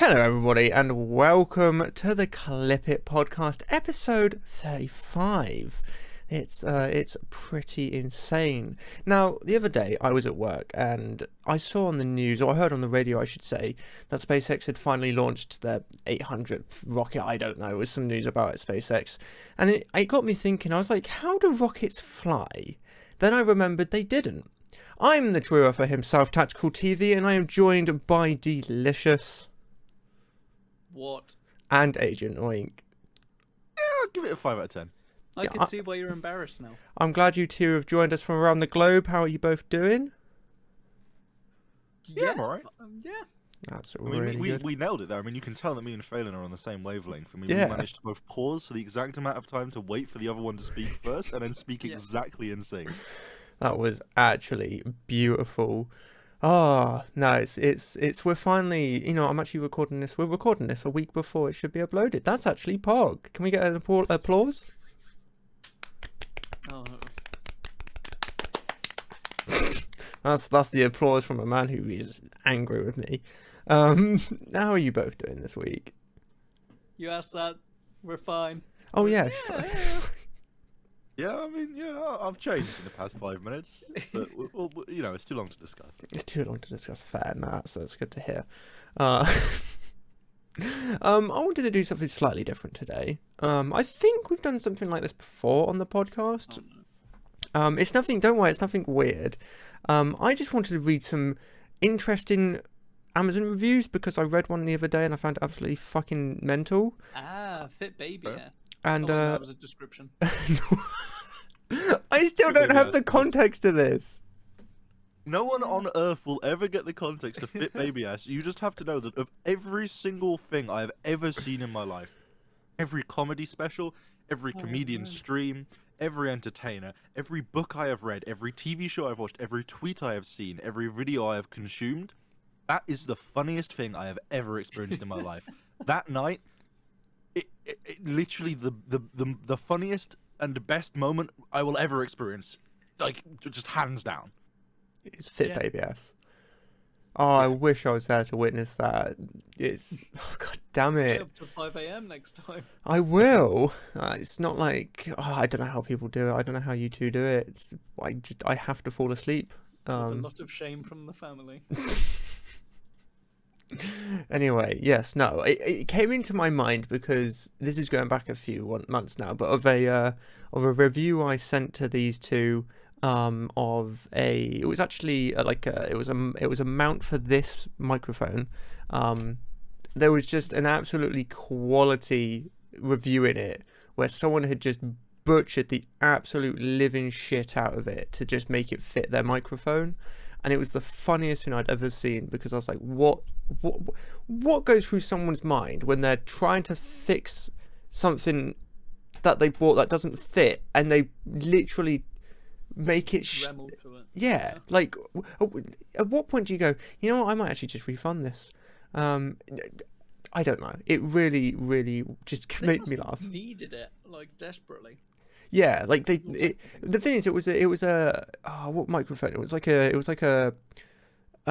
Hello, everybody, and welcome to the Clip It podcast, episode 35. It's pretty insane. Now, the other day I was at work and I saw on the news, or I heard on the radio, I should say, that SpaceX had finally launched their 800th rocket. I don't know. It was some news about it, SpaceX, and it got me thinking. I was like, how do rockets fly? Then I remembered they didn't. I'm the true for himself, Tactical TV, and I am joined by Delicious. What? And Agent Oink. Yeah, I'll give it a 5 out of 10. I can see why you're embarrassed now. I'm glad you two have joined us from around the globe. How are you both doing? Yeah, I'm alright. Yeah. That's I mean, really good. we nailed it there. I mean, you can tell that me and Phelan are on the same wavelength. I mean, Yeah. we managed to both pause for the exact amount of time to wait for the other one to speak first, and then speak Yeah. exactly in sync. That was actually beautiful. Oh, no, it's we're finally, I'm actually recording this. We're recording this a week before it should be uploaded. That's actually Pog. Can we get an applause? Oh, That's the applause from a man who is angry with me. How are you both doing this week? you asked that. We're fine. Oh, yeah. Yeah, I mean, yeah, I've changed in the past 5 minutes, but it's too long to discuss. It's too long to discuss fair and that, so it's good to hear. I wanted to do something slightly different today. I think we've done something like this before on the podcast. Oh, no. It's nothing, don't worry, it's nothing weird. I just wanted to read some interesting Amazon reviews because I read one the other day and I found it absolutely fucking mental. Fit baby. Fair. Yeah. And wait, that was a description. I still don't have the context of this. No one on Earth will ever get the context of Fit Baby Ass. You just have to know that of every single thing I have ever seen in my life, every comedy special, every comedian stream, every entertainer, every book I have read, every TV show I've watched, every tweet I have seen, every video I have consumed, that is the funniest thing I have ever experienced in my life. That night, it literally the funniest and the best moment I will ever experience, like just hands down. It's Fit Yeah. Baby Ass. Oh, I wish I was there to witness that. Oh, god damn Stay it. up till 5 a.m. next time. I will. It's not like, I don't know how people do it. I don't know how you two do it. I have to fall asleep. With a lot of shame from the family. Anyway, yes, no, it came into my mind because this is going back a few months now, but of a review I sent to these two, it was actually it was a mount for this microphone. There was just an absolutely quality review in it where someone had just butchered the absolute living shit out of it to just make it fit their microphone. And it was the funniest thing I'd ever seen because I was like, what goes through someone's mind when they're trying to fix something that they bought that doesn't fit and they literally make it... Dremel to it. Yeah, like, at what point do you go, you know what, I might actually just refund this? I don't know. It really, really just They made must me have laugh. Needed it like desperately. Yeah, like the thing is, it was a what microphone? It was like a I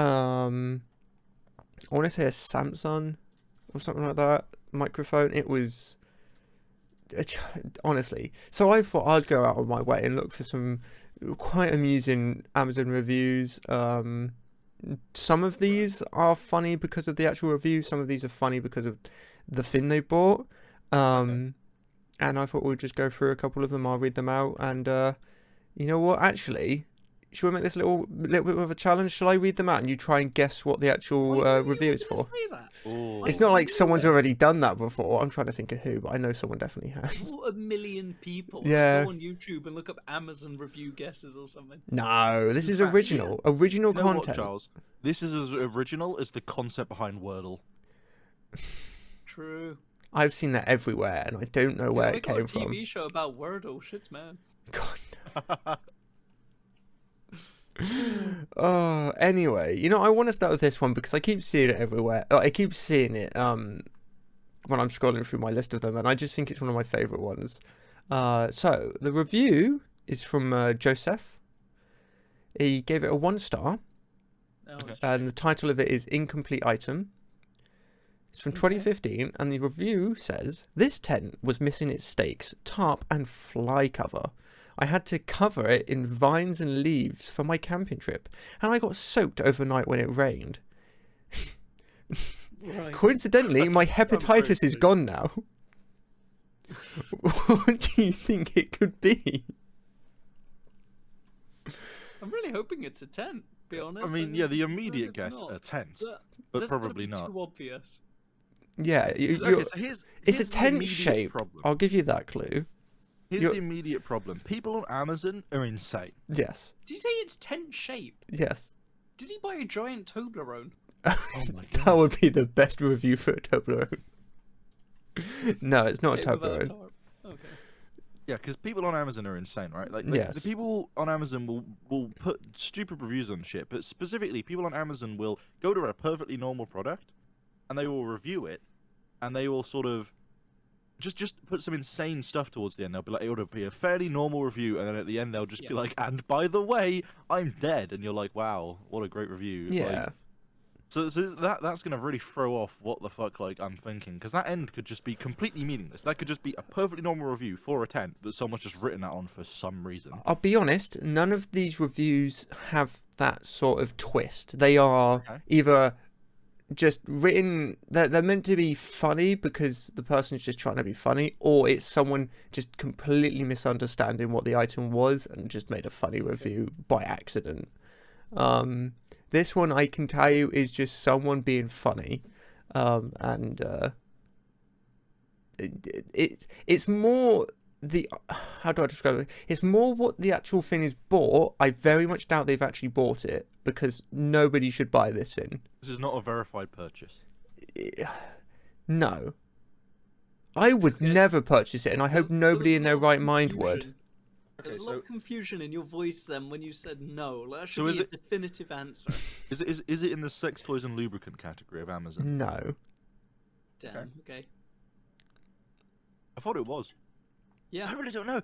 want to say a Samsung or something like that microphone. It was honestly. So I thought I'd go out of my way and look for some quite amusing Amazon reviews. Some of these are funny because of the actual review. Some of these are funny because of the thing they bought. Okay. And I thought we'd just go through a couple of them. I'll read them out. And you know what? Actually, should we make this a little bit of a challenge? Shall I read them out and you try and guess what the actual review is for? Say that. Ooh. It's not like someone's already done that before. I'm trying to think of who, but I know someone definitely has. What, 1 million people? Yeah. Go on YouTube and look up Amazon review guesses or something. No, this is Crap. original You know what, content. Charles? This is as original as the concept behind Wordle. True. I've seen that everywhere, and I don't know where We it got came a from. TV show about Wordle. Shit, man. God. Oh, anyway, I want to start with this one because I keep seeing it everywhere. I keep seeing it when I'm scrolling through my list of them, and I just think it's one of my favourite ones. So the review is from Joseph. He gave it a 1 star, Oh, it's and the title of it is Incomplete Item. It's from Okay. 2015, and the review says this tent was missing its stakes, tarp, and fly cover. I had to cover it in vines and leaves for my camping trip, and I got soaked overnight when it rained. Right. Coincidentally, my very hepatitis is sweet. gone now. What do you think it could be? I'm really hoping it's a tent. Be honest. I mean, yeah, the what immediate if guess not? a tent, That- but that's gonna probably be not. Too obvious. Yeah, Okay, so it's here's a the tent immediate shape. problem. I'll give you that clue. Here's you're- the immediate problem. People on Amazon are insane. Yes, Did you say it's tent shape? yes. Did he buy a giant Toblerone? Oh my That god. would be the best review for a Toblerone. No, it's not a Okay, without a Toblerone. tarp. Okay. Yeah, because people on Amazon are insane, right? Like Yes. the people on Amazon will put stupid reviews on shit, but specifically, people on Amazon will go to a perfectly normal product, and they will review it, and they will sort of just put some insane stuff towards the end. They'll be like, it would be a fairly normal review, and then at the end they'll just be Yeah. like, and by the way, I'm dead, and you're like, wow, what a great review. Like, Yeah. so that's gonna really throw off what the fuck like I'm thinking, because that end could just be completely meaningless. That could just be a perfectly normal review for a tent that someone's just written that on for some reason. I'll be honest, none of these reviews have that sort of twist. They are Okay. either just written, they're meant to be funny because the person's just trying to be funny, or it's someone just completely misunderstanding what the item was and just made a funny review by accident. This one, I can tell you, is just someone being funny, and it's more the, how do I describe it? It's more what the actual thing is bought. I very much doubt they've actually bought it, because nobody should buy this thing. This is not a verified purchase. No. I would Okay. never purchase it, and I hope There nobody was in a their lot of right mind would. confusion. There was Okay, a lot so of confusion in your voice then when you said no. Like, that So should is be a it- definitive answer. is it in the sex toys and lubricant category of Amazon? No. Damn. Okay. I thought it was. Yeah. I really don't know.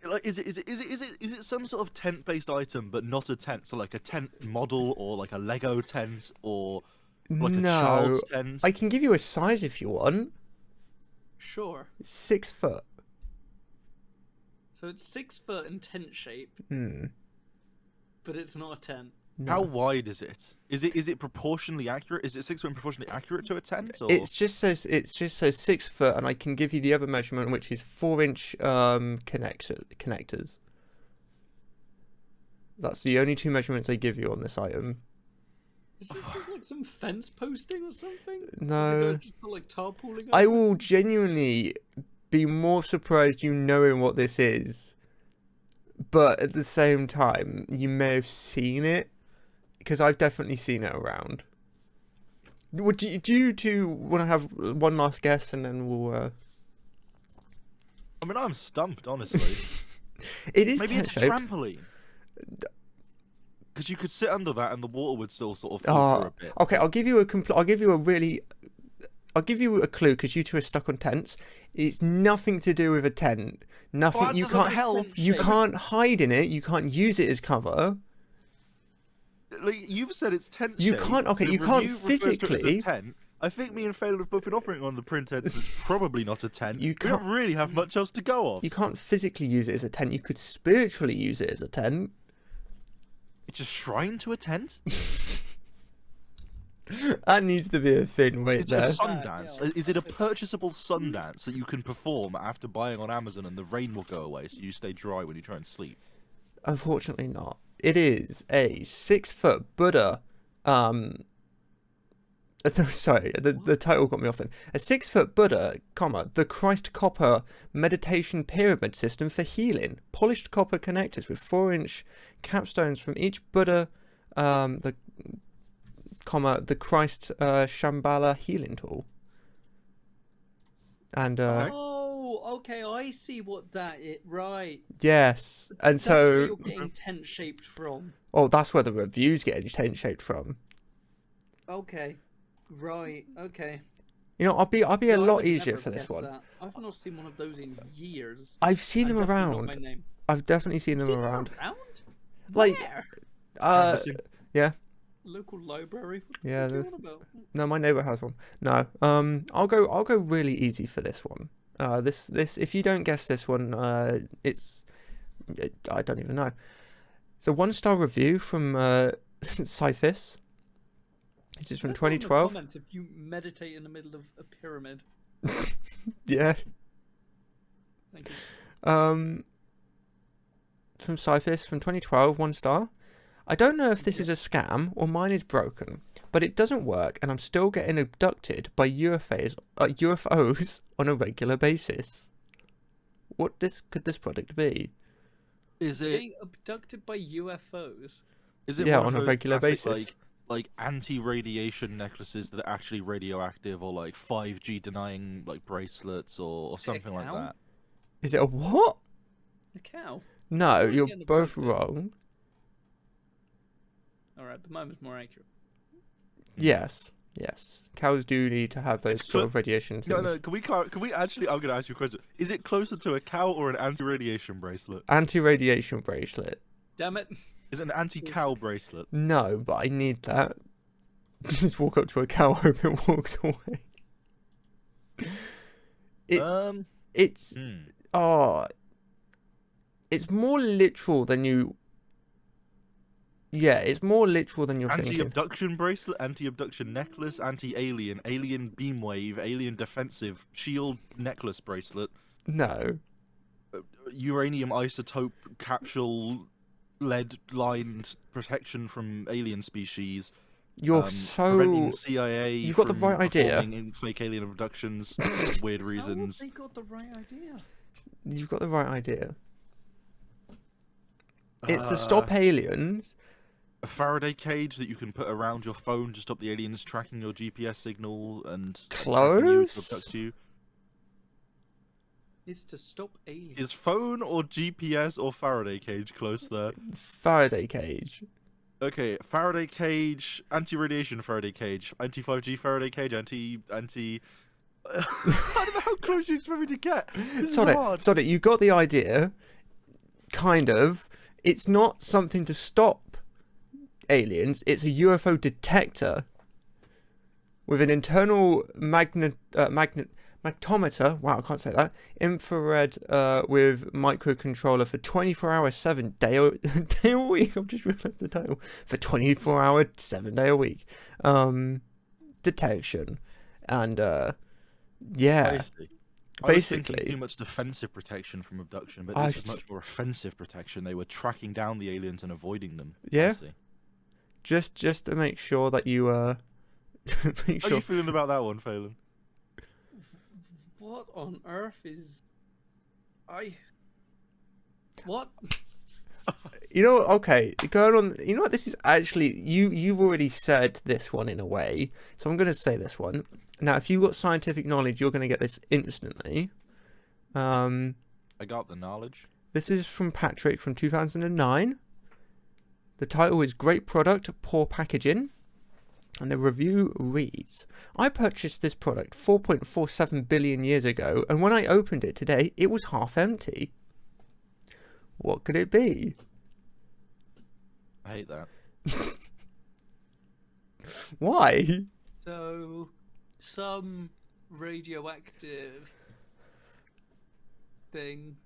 Like, is it some sort of tent-based item, but not a tent? So like a tent model, or like a Lego tent, or like a No. child's tent? I can give you a size if you want. Sure. 6 foot. So it's 6 foot in tent shape, but it's not a tent. No. How wide is it? Is it proportionally accurate? Is it 6 foot proportionally accurate to a tent? Or... It just says 6 foot, and I can give you the other measurement, which is 4-inch connectors. That's the only two measurements I give you on this item. Is this just like some fence posting or something? No. Like, just put, like tarpauling I over it? will genuinely be more surprised you knowing what this is, but at the same time, you may have seen it, because I've definitely seen it around. Would you, do you two want to have one last guess, and then we'll... I mean, I'm stumped, honestly. It is Maybe it's a tent-shaped. trampoline. Because you could sit under that and the water would still sort of flow through a bit. Okay, I'll give you a clue, because you two are stuck on tents. It's nothing to do with a tent. Nothing. Well, that you doesn't can't. help. You Shape. can't hide in it. You can't use it as cover. Like, you've said it's tent You shaped, can't- okay, the you can't review refers to it as a physically- tent. I think me and Phelan have both been operating on the printhead, so it's probably not a tent. You We don't can't- really have much else to go off. You can't physically use it as a tent. You could spiritually use it as a tent. It's a shrine to a tent? That needs to be a thing right Is it a there. sundance? Yeah, Is it a purchasable sundance that you can perform after buying on Amazon and the rain will go away so you stay dry when you try and sleep? Unfortunately not. It is a 6-foot Buddha. Sorry, the title got me off then. A 6-foot Buddha, the Christ copper meditation pyramid system for healing. Polished copper connectors with 4-inch capstones from each Buddha, the Christ Shambhala healing tool. And Okay. Oh, okay. I see what that is. Right. yes, and That's where so you're getting tent shaped from. that's where the reviews get tent shaped from. Okay. Right. Okay. You know, I'll be a No, I lot would easier never for this guess one. that. I've not seen one of those in years. I've seen And them definitely not my around. name. I've definitely seen them Seen them around. around? Like, Where? Uh, Canvassing. yeah. local library. Yeah, What do you want about? no, my neighbor has one. No, I'll go really easy for this one. This if you don't guess this one, I don't even know. It's a 1-star review from Cyphis. This is from Let me know in the 2012. comments if you meditate in the middle of a pyramid. Yeah. Thank you. From Cyphis from 2012, 1 star. I don't know if this is a scam or mine is broken, but it doesn't work, and I'm still getting abducted by UFOs on a regular basis. What could this product be? Is it? Being abducted by UFOs. Is it Yeah, one on of a those regular classic, basis. like anti-radiation necklaces that are actually radioactive, or like 5G denying like bracelets, or Is it a something like cow? that? Is it a what? A cow. No, Always you're getting both abducted. wrong. Alright, but mine was more accurate. Yes, yes. Cows do need to have those It's sort of radiation things. No. Can we actually? I'm gonna ask you a question. Is it closer to a cow or an anti-radiation bracelet? Anti-radiation bracelet. Damn it. Is it an anti-cow bracelet? No, but I need that. Just walk up to a cow, hope it walks away. It's it's more literal than you. Yeah, it's more literal than you're thinking. Anti-abduction bracelet, anti-abduction necklace, anti-alien, alien beamwave, alien defensive shield necklace bracelet, No, uranium isotope capsule, lead-lined protection from alien species. you're Preventing so. CIA. You've got the from right idea. performing in fake alien abductions for weird How have reasons. they got the right idea? You've got the right idea. It's to stop aliens. A Faraday cage that you can put around your phone to stop the aliens tracking your GPS signal and tracking you to Close. abduct you. It's to stop aliens. Is phone or GPS or Faraday cage close there? Faraday cage. Okay, Faraday cage, anti-radiation Faraday cage, anti-5G Faraday cage, anti. I don't know how close you expect me to get. This is hard. Sod it. You got the idea. Kind of. It's not something to stop aliens. It's a UFO detector with an internal magnetometer. Wow, I can't say that. Infrared with microcontroller for 24 hours, 7 day a week. I've just realised the title. For 24 hour, 7 day a week. Detection. And yeah. I was thinking Basically. too much defensive protection from abduction, but I this is s- much more offensive protection. They were tracking down the aliens and avoiding them. I Yeah. see. Just to make sure that you make How are sure. you feeling about that one, Phelan? What on earth is... What? You know, okay, going on. You know what? This is actually you've already said this one in a way, so I'm going to say this one. Now, if you've got scientific knowledge, you're going to get this instantly. I got the knowledge. This is from Patrick from 2009. The title is Great Product, Poor Packaging. And the review reads, I purchased this product 4.47 billion years ago, and when I opened it today, it was half empty. What could it be? I hate that. Why? So, some radioactive thing.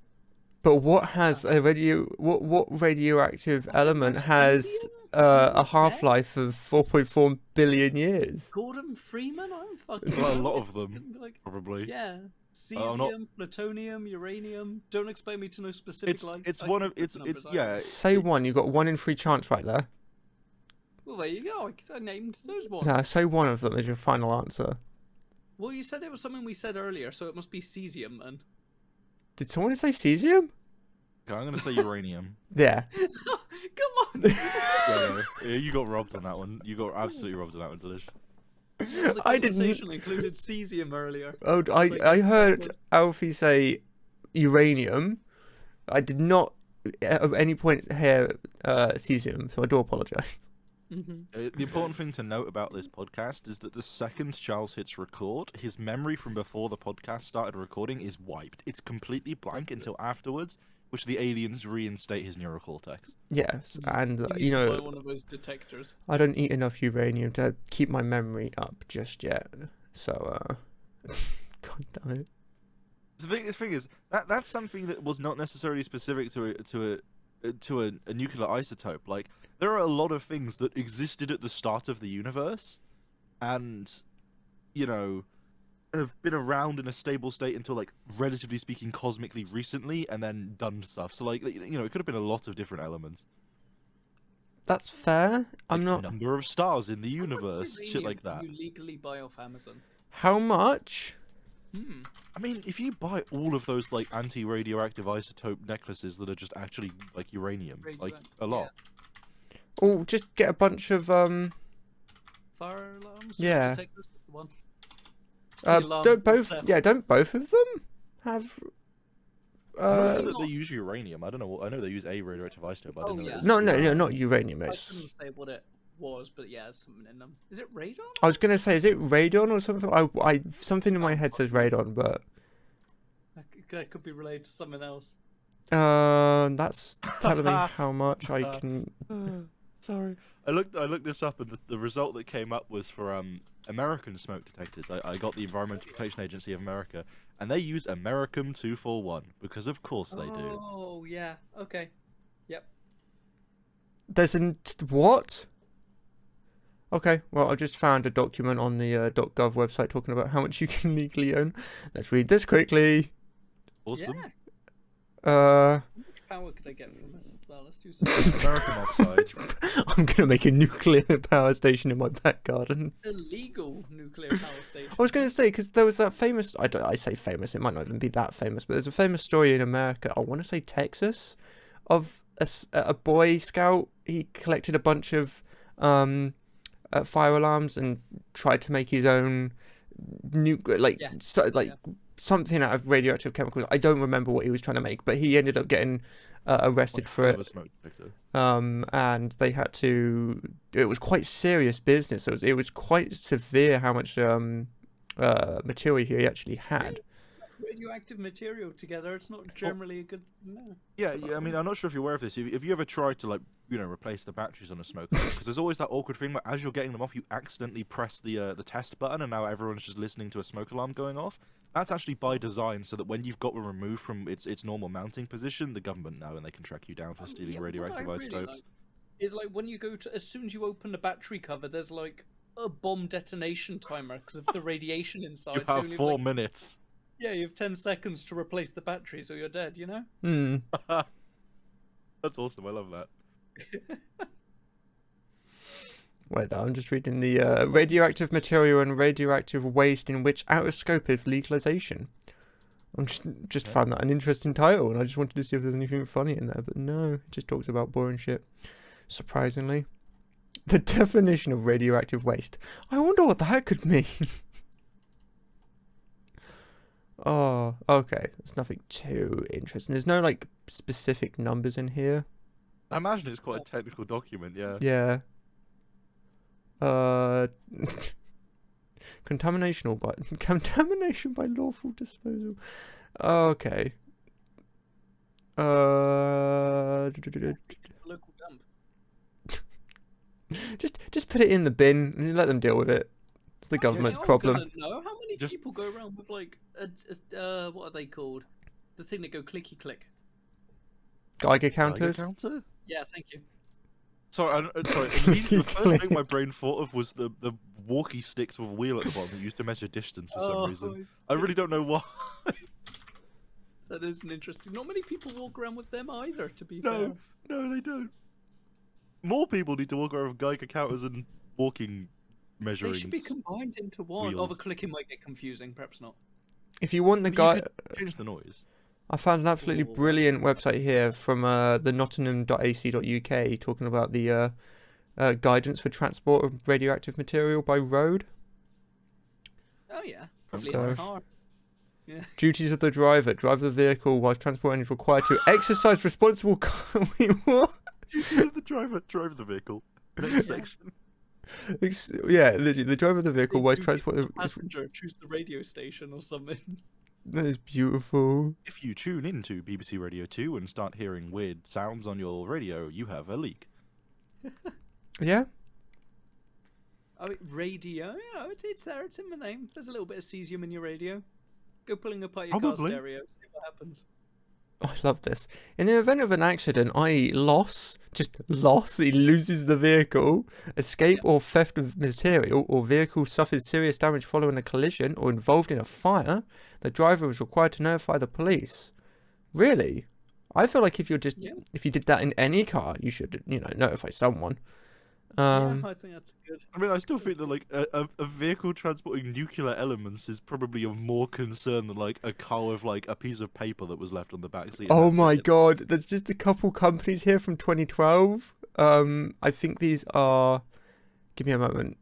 But what has a what radioactive element has a half-life of 4.4 billion years? Gordon Freeman? I'm fucking... Well, a lot of them, Like, probably. yeah. I'm Cesium, not- plutonium, uranium. Don't expect me to know specific It's one of numbers. yeah. Say one. You got 1 in 3 chance right there. Well, there you go. I named those ones. No, say one of them as your final answer. Well, you said it was something we said earlier, so it must be cesium then. Did someone say cesium? Okay, I'm gonna say uranium. Yeah. Come on. Yeah, you got robbed on that one. You got absolutely robbed on that one, Delish. There was a I didn't- conversation included cesium earlier. Oh, Like, I this heard was- Alfie say uranium. I did not at any point hear cesium, so I do apologise. The important thing to note about this podcast is that the second Charles hits record, his memory from before the podcast started recording is wiped. It's completely blank until afterwards, which the aliens reinstate his neurocortex. Yes, and He needs to buy one of those detectors. I don't eat enough uranium to keep my memory up just yet. So, God damn it. The thing is that's something that was not necessarily specific to a nuclear isotope. Like, there are a lot of things that existed at the start of the universe, and have been around in a stable state until, like, relatively speaking, cosmically recently, and then done stuff. So, like, it could have been a lot of different elements. That's fair. I'm not. Number of stars in the universe, shit like that. You legally buy off Amazon. How much? I mean, if you buy all of those, like, anti-radioactive isotope necklaces that are just actually, like, uranium, like, a lot. Yeah. Oh, just get a bunch of Fire alarms. Yeah. Detectors, one. Don't both? Yeah, don't both of them have? I don't know that they use uranium. I don't know. I know they use a radioactive isotope. But I didn't know. No, not uranium. I It's... couldn't say what it was, but yeah, there's something in them. Is it radon? I was gonna say, is it radon or something? I something in my head says radon, but That could be related to something else. that's telling me how much I can. Sorry, I looked this up, and the result that came up was for American smoke detectors. I got the Environmental Protection Agency of America, and they use Americum 241 because of course they do. Oh yeah, okay, yep. There's what? Okay, well, I just found a document on the .gov website talking about how much you can legally own. Let's read this quickly. Awesome. Yeah. Uh, How much power could I get from this as well? Let's do some American oxide. I'm gonna make a nuclear power station in my back garden. illegal nuclear power station. I was gonna say, because there was that famous. I say famous. It might not even be that famous, but there's a famous story in America. I want to say Texas, of a Boy Scout. He collected a bunch of fire alarms and tried to make his own something out of radioactive chemicals. I don't remember what he was trying to make, but he ended up getting arrested for it. And they had to. It was quite serious business. It was quite severe how much material he actually had. Radioactive material together, it's not generally a good. No. Yeah. I mean, I'm not sure if you're aware of this. If you ever tried to, like, replace the batteries on a smoke alarm, because there's always that awkward thing where as you're getting them off, you accidentally press the test button, and now everyone's just listening to a smoke alarm going off. That's actually by design, so that when you've got them removed from its normal mounting position, the government know and they can track you down for stealing radioactive isotopes. Is like when you go to, as soon as you open the battery cover, there's like a bomb detonation timer because of the radiation inside. You have 4 minutes. Yeah, you have 10 seconds to replace the batteries or you're dead, you know? That's awesome, I love that. Wait, I'm just reading the radioactive material and radioactive waste in which outer scope is legalization. I'm just found that an interesting title, and I just wanted to see if there's anything funny in there, but no, it just talks about boring shit. Surprisingly. The definition of radioactive waste. I wonder what that could mean. Oh, okay. There's nothing too interesting. There's no, like, specific numbers in here. I imagine it's quite a technical document, yeah. Yeah. Contamination by lawful disposal. Okay. Local dump. Just put it in the bin and let them deal with it. It's the government's problem. I don't know how many people go around with like what are they called? The thing that go clicky click. Geiger counters. Yeah, thank you. Sorry, the first thing my brain thought of was the walkie sticks with a wheel at the bottom that used to measure distance for some reason. I really don't know why. That is an interesting. Not many people walk around with them either, to be fair. No, they don't. More people need to walk around with Geiger counters and walking measuring. They should be combined into one. Wheels. Oh, the clicking might get confusing. Perhaps not. If you want the guy, change the noise. I found an absolutely brilliant website here from the Nottingham.ac.uk talking about the guidance for transport of radioactive material by road. Oh yeah, probably in a car. Yeah. Duties of the driver. Drive the vehicle whilst transporting is required to exercise responsible. Wait, what? Duties of the driver. Drive the vehicle. Next section. Yeah, literally, the driver of the vehicle whilst transporting. Passenger, choose the radio station or something. That is beautiful. If you tune into BBC Radio 2 and start hearing weird sounds on your radio, you have a leak. Yeah. Oh, radio. You know, it's there. It's in the name. There's a little bit of cesium in your radio. Go pulling apart your car Probably. stereo. See what happens. Oh, I love this. In the event of an accident, i.e. loss, he loses the vehicle, escape or theft of material, or vehicle suffers serious damage following a collision or involved in a fire, the driver is required to notify the police. Really? I feel like if you did that in any car, you should, notify someone. Yeah, I think that's good. I mean, I still think that like a vehicle transporting nuclear elements is probably of more concern than like a car with like a piece of paper that was left on the back seat. Oh my god, there's just a couple companies here from 2012. I think these are... Give me a moment.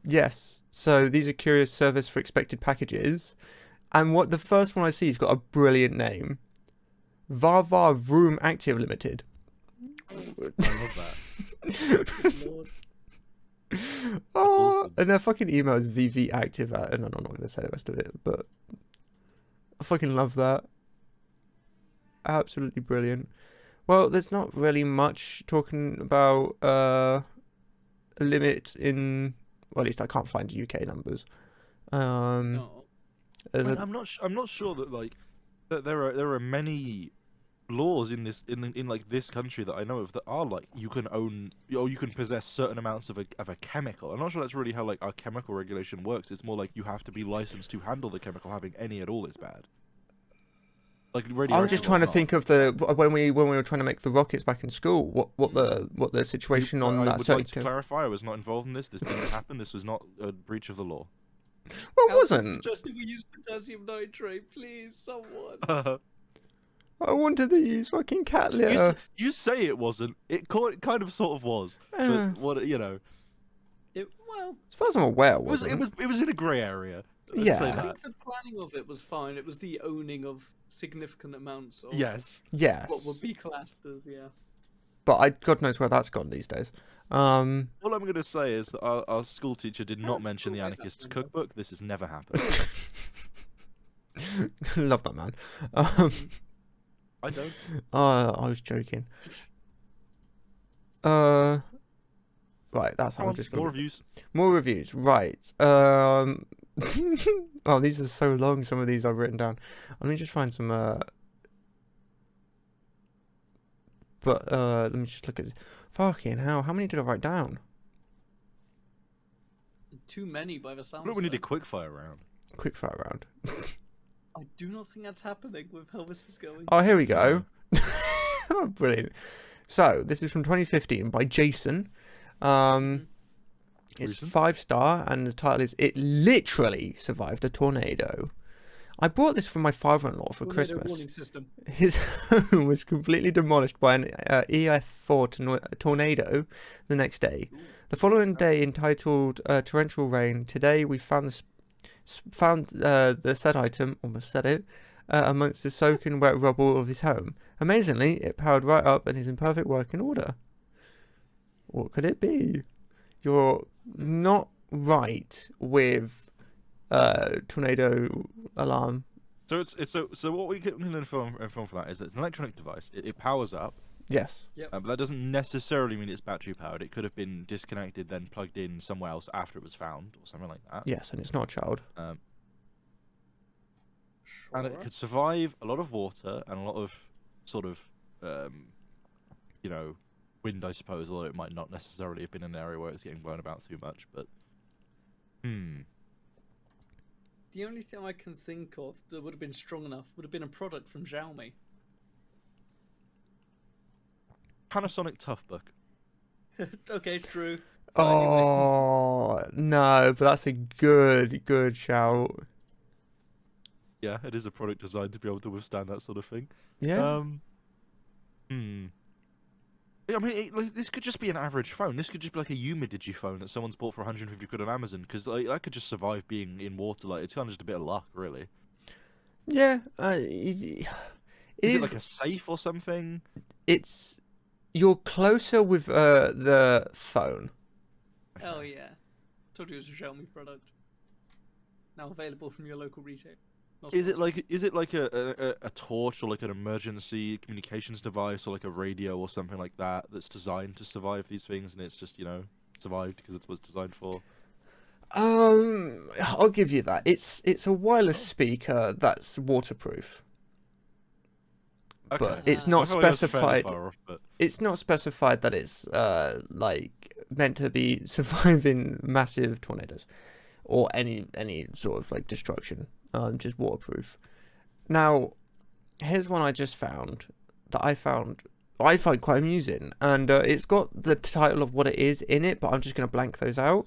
Yes, so these are Curious Service for Expected Packages. And what the first one I see has got a brilliant name. Varvar Vroom Active Limited. I love that. Lord. Oh, awesome. and their fucking email is vvactive at, and I'm not going to say the rest of it, but I fucking love that. Absolutely brilliant. Well, there's not really much talking about a limit in, well, at least I can't find UK numbers. No. There's a- I'm not sure that like that there are many laws in like this country that I know of that are like you can own or you can possess certain amounts of a chemical. I'm not sure that's really how like our chemical regulation works. It's more like you have to be licensed to handle the chemical. Having any at all is bad. Like I'm just trying to think of when we were trying to make the rockets back in school. What the situation on I that would certain. like to clarify. I was not involved in this. This didn't happen. This was not a breach of the law. Well, it Albus wasn't. suggested we use potassium nitrate, please, someone. I wanted to use fucking cat litter. You say it wasn't. It kind of sort of was. But what you know, Well, As far as I'm aware, it it was wasn't. it was in a grey area. Let's Yeah. say I that. think the planning of it was fine. It was the owning of significant amounts of Yes. Yes. what would be classed as, yeah. But God knows where that's gone these days. All I'm going to say is that our school teacher did not That's mention the cool, anarchist's that's cookbook. This has never happened. Love that man. I don't. I was joking. Right, that's how Come I'm on, just more gonna... reviews. More reviews, right. Oh, these are so long, some of these I've written down. Let me just find some, let me just look at this. Fucking hell, how many did I write down? Too many by the sounds Look, of we need a it. quickfire round. Quickfire round. I do not think that's happening with how this is going. Oh, here we go. Oh, brilliant. So, this is from 2015 by Jason. It's Reason? 5-star, and the title is "It Literally Survived a Tornado." I bought this for my father-in-law for Tornado Christmas. warning system. His home was completely demolished by an EF4 tornado the next day. The following day, entitled "Torrential Rain," today we found the said item, almost said it, amongst the soaking wet rubble of his home. Amazingly, it powered right up and is in perfect working order. What could it be? You're not right with tornado alarm. So so what we can inform for that is that it's an electronic device. It powers up, Yes. but that doesn't necessarily mean it's battery powered. It could have been disconnected, then plugged in somewhere else after it was found, or something like that. Yes, and it's not a child. And it could survive a lot of water and a lot of sort of, wind, I suppose. Although it might not necessarily have been an area where it's getting blown about too much. But, The only thing I can think of that would have been strong enough would have been a product from Xiaomi. Panasonic Toughbook. Okay, true. Oh no, but that's a good shout. Yeah, it is a product designed to be able to withstand that sort of thing. Yeah. I mean, this could just be an average phone. This could just be like a Humidigi phone that someone's bought for 150 quid on Amazon, because like, that could just survive being in water. Like, it's kind of just a bit of luck, really. Yeah. Is it like a safe or something? It's you're closer with the phone. Oh yeah. Told you it was a Xiaomi product. Now available from your local retailer. Is it like a torch or like an emergency communications device or like a radio or something like that that's designed to survive these things and it's just survived because it's what it's designed for? I'll give you that. It's a wireless speaker that's waterproof. Okay. But it's I not feel like that's fairly specified. far off, but It's not specified that it's like meant to be surviving massive tornadoes or any sort of like destruction. Just waterproof. Now, here's one I just found that I find quite amusing, and it's got the title of what it is in it, but I'm just gonna blank those out.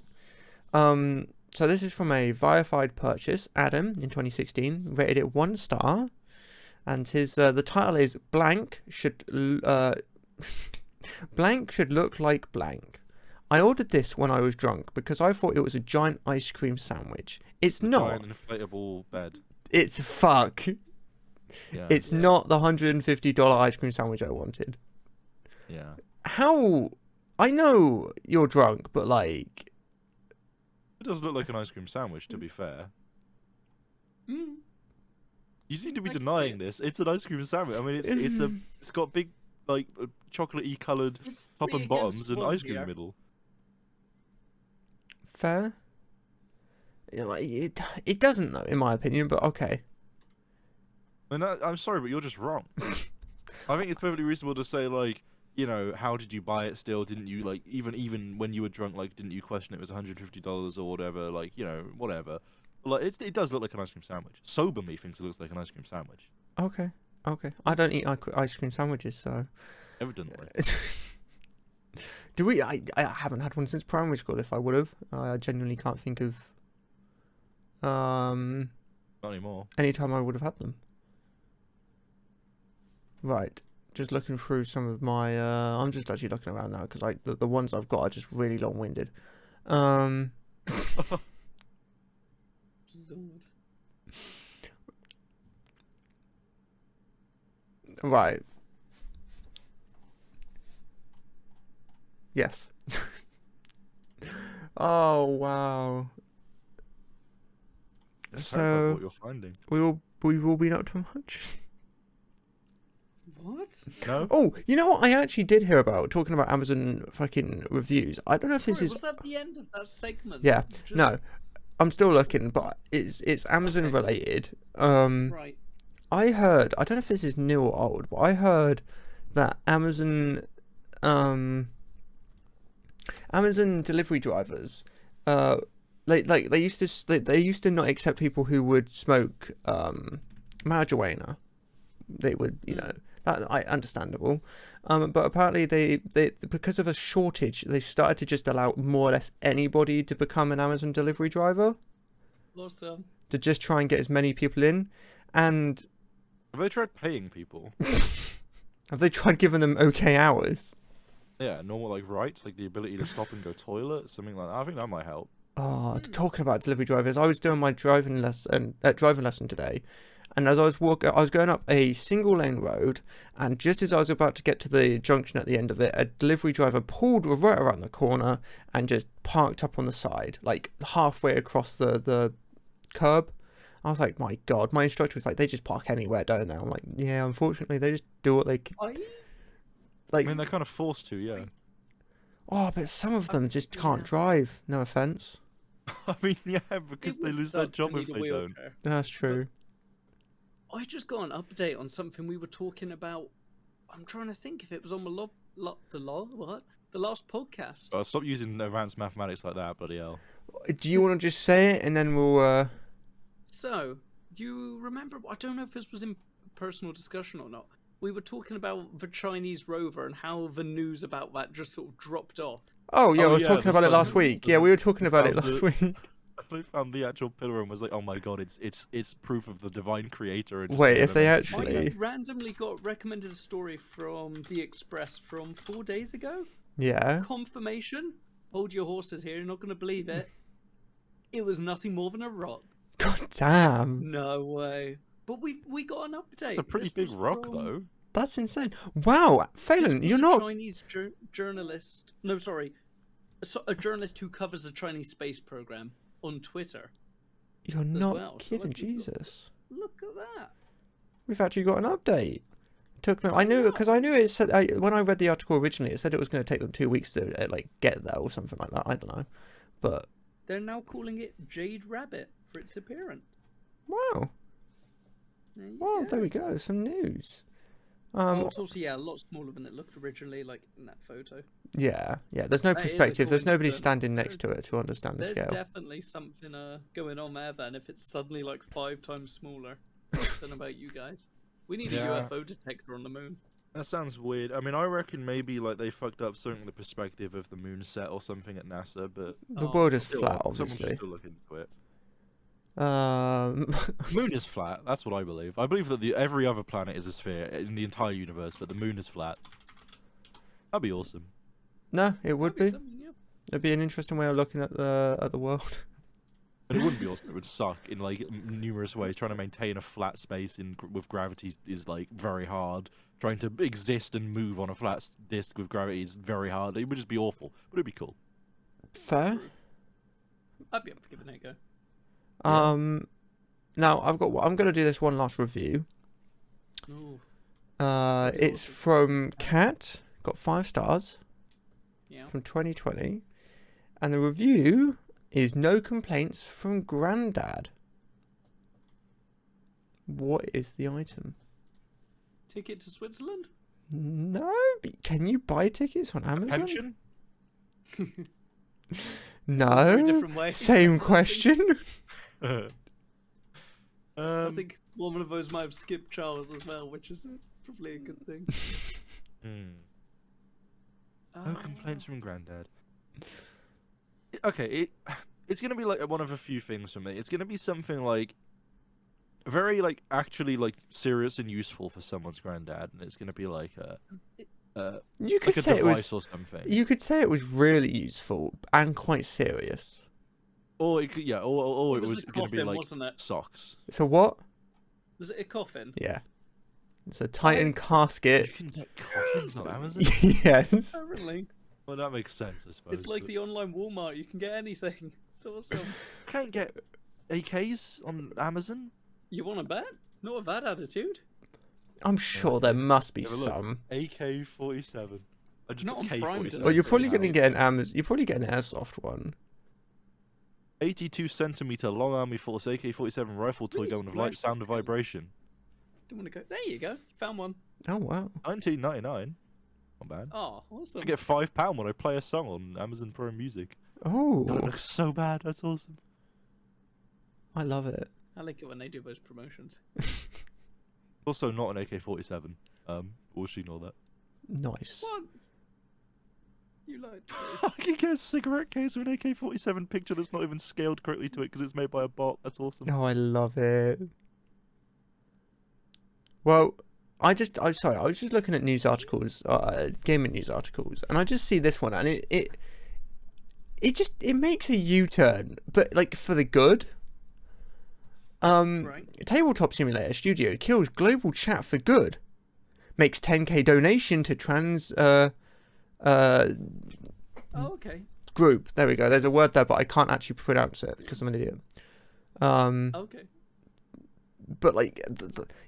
So this is from a verified purchase, Adam, in 2016, rated it 1 star, and his the title is blank should blank should look like blank. I ordered this when I was drunk because I thought it was a giant ice cream sandwich. It's not. giant inflatable bed. It's fuck. Yeah. It's not the $150 ice cream sandwich I wanted. Yeah. How? I know you're drunk, but like, It does look like an ice cream sandwich, to be fair. Mm. You seem to be I can see denying it. this. It's an ice cream sandwich. I mean, it's got big, like, chocolatey coloured It's top 3 and bottoms against and 1 ice cream in here. the middle. fair. Yeah, like it doesn't though, in my opinion. But okay. I mean, I'm sorry, but you're just wrong. I think it's perfectly reasonable to say, like, how did you buy it still? Didn't you, like, even when you were drunk, like, didn't you question it was $150 or whatever? Like, whatever. But, like, it does look like an ice cream sandwich. Sober me thinks it looks like an ice cream sandwich. Okay. I don't eat ice cream sandwiches, so. Evidently. Do we? I haven't had one since primary school. If I would have, I genuinely can't think of Not anymore. any time I would have had them. Right, just looking through some of my. I'm just actually looking around now because like the ones I've got are just really long-winded. Lord. Right. Yes. Oh wow. It's terrible So what you're finding. we will be not too much. What? No? Oh, you know what I actually did hear about talking about Amazon fucking reviews. I don't know if this Sorry, is was that the end of that segment? yeah. Just- No, I'm still looking, but it's Amazon Okay. related. Right. I heard, I don't know if this is new or old, but I heard that Amazon delivery drivers, they used to not accept people who would smoke marijuana. They would, understandable. But apparently they because of a shortage, they've started to just allow more or less anybody to become an Amazon delivery driver Awesome. to just try and get as many people in. And Have they tried paying people? have they tried giving them okay hours? Yeah, normal, like, rights, like the ability to stop and go toilet, something like that. I think that might help. Oh, talking about delivery drivers, I was doing my driving lesson today, and as I was going up a single lane road, and just as I was about to get to the junction at the end of it, a delivery driver pulled right around the corner and just parked up on the side, like halfway across the curb. I was like, my God, my instructor was like, they just park anywhere, don't they? I'm like, yeah, unfortunately, they just do what they can. I Like, I mean, they're kind of forced to, yeah. oh, but some of them just can't yeah. drive. No offense. I mean, yeah, because It they would lose their suck to job need if a they don't. wheelchair. That's true. I just got an update on something we were talking about. I'm trying to think if it was on the last podcast. Stop using advanced mathematics like that, bloody hell. Do you want to just say it and then we'll? So, do you remember? I don't know if this was in personal discussion or not. We were talking about the Chinese rover and how the news about that just sort of dropped off. Oh yeah, Oh, I was yeah, talking the about it sun- last week. Yeah, we were talking about it found last the- week. They found the actual pillar and was like, oh my god, it's proof of the divine creator. And just Wait, gave if they them- actually, I randomly got recommended a story from The Express from 4 days ago. yeah. Confirmation. Hold your horses here. You're not going to believe it. It was nothing more than a rock. God damn, No way. But we got an update. It's a pretty This big was rock, from- though. that's insane. Wow, this Phelan, was you're a not, Chinese journalist. No, sorry. A journalist who covers the Chinese space program on Twitter. you're not well, so kidding, let's keep going. Jesus. Look at that. We've actually got an update. Took them. I knew because I knew it said when I read the article originally, it said it was going to take them 2 weeks to like get there or something like that. I don't know, but They're now calling it Jade Rabbit for its appearance. wow, there we go. Some news. It's also a lot smaller than it looked originally, like in that photo. Yeah. There's no That is perspective. There's according to nobody the- standing next to it to understand the There's scale. definitely something going on there. Then if it's suddenly like 5 times smaller, I don't know about you guys. We need Yeah. a UFO detector on the moon. That sounds weird. I mean, I reckon maybe like they fucked up something with the perspective of the moon set or something at NASA, but The Oh, world is still, flat, someone should obviously. still look into it. The The moon is flat. That's what I believe. I believe that every other planet is a sphere in the entire universe, but the moon is flat. That'd be awesome. No, it would be. Something, yeah. It'd be an interesting way of looking at the world. And it wouldn't be awesome. It would suck in like numerous ways. Trying to maintain a flat space with gravity is like very hard. Trying to exist and move on a flat disk with gravity is very hard. It would just be awful, but it'd be cool. Fair. I'd be up for giving it a go. Now I'm gonna do this one last review. Ooh, Pretty It's awesome. from Cat. Got 5 stars yeah. from 2020, and the review is no complaints from Grandad. What is the item? Ticket to Switzerland? No, but can you buy tickets on Amazon? Pension? Very No. different way. Same question. I Um, think one of those might have skipped Charles as well, which is probably a good thing. No complaints from Grandad. Okay, it's gonna be like one of a few things for me. It's gonna be something like very like actually like serious and useful for someone's granddad, and it's gonna be like You could like a say it device was. or something. You could say it was really useful and quite serious. Or it could, yeah, or it was a gonna be coffin, like wasn't it? socks. So what? Was it a coffin? Yeah. It's a Titan casket. You can get coffins on Amazon. Yes. Apparently. Well, that makes sense, I suppose. It's like but the online Walmart. You can get anything. It's awesome. can't get AKs on Amazon. You want to bet? Not with that attitude. I'm sure there must be Have a look. some. AK-47. I just Not put on Prime, K-47. does Well, you're it? probably Somehow. going to get an Amazon. You're probably getting an airsoft one. 82cm Long Army Force AK-47 rifle toy Really gun with light nice sound and looking. vibration. Don't want to go. There you go. Found one. Oh wow. 19.99. Not bad. Oh, awesome. I get £5 when I play a song on Amazon Prime Music. Oh, God, it looks so bad. That's awesome. I love it. I like it when they do those promotions. Also, not an AK-47. Or she know that. Nice. What? You lied to me. I can get a cigarette case with an AK-47 picture that's not even scaled correctly to it because it's made by a bot. That's awesome. Oh, I love it. Well, I was just looking at news articles, gaming news articles, and I just see this one, and it makes a U-turn, but like for the good. Right. Tabletop Simulator Studio kills global chat for good. Makes 10k donation to trans Oh, okay. group. There we go. There's a word there, but I can't actually pronounce it because I'm an idiot. Okay. But like,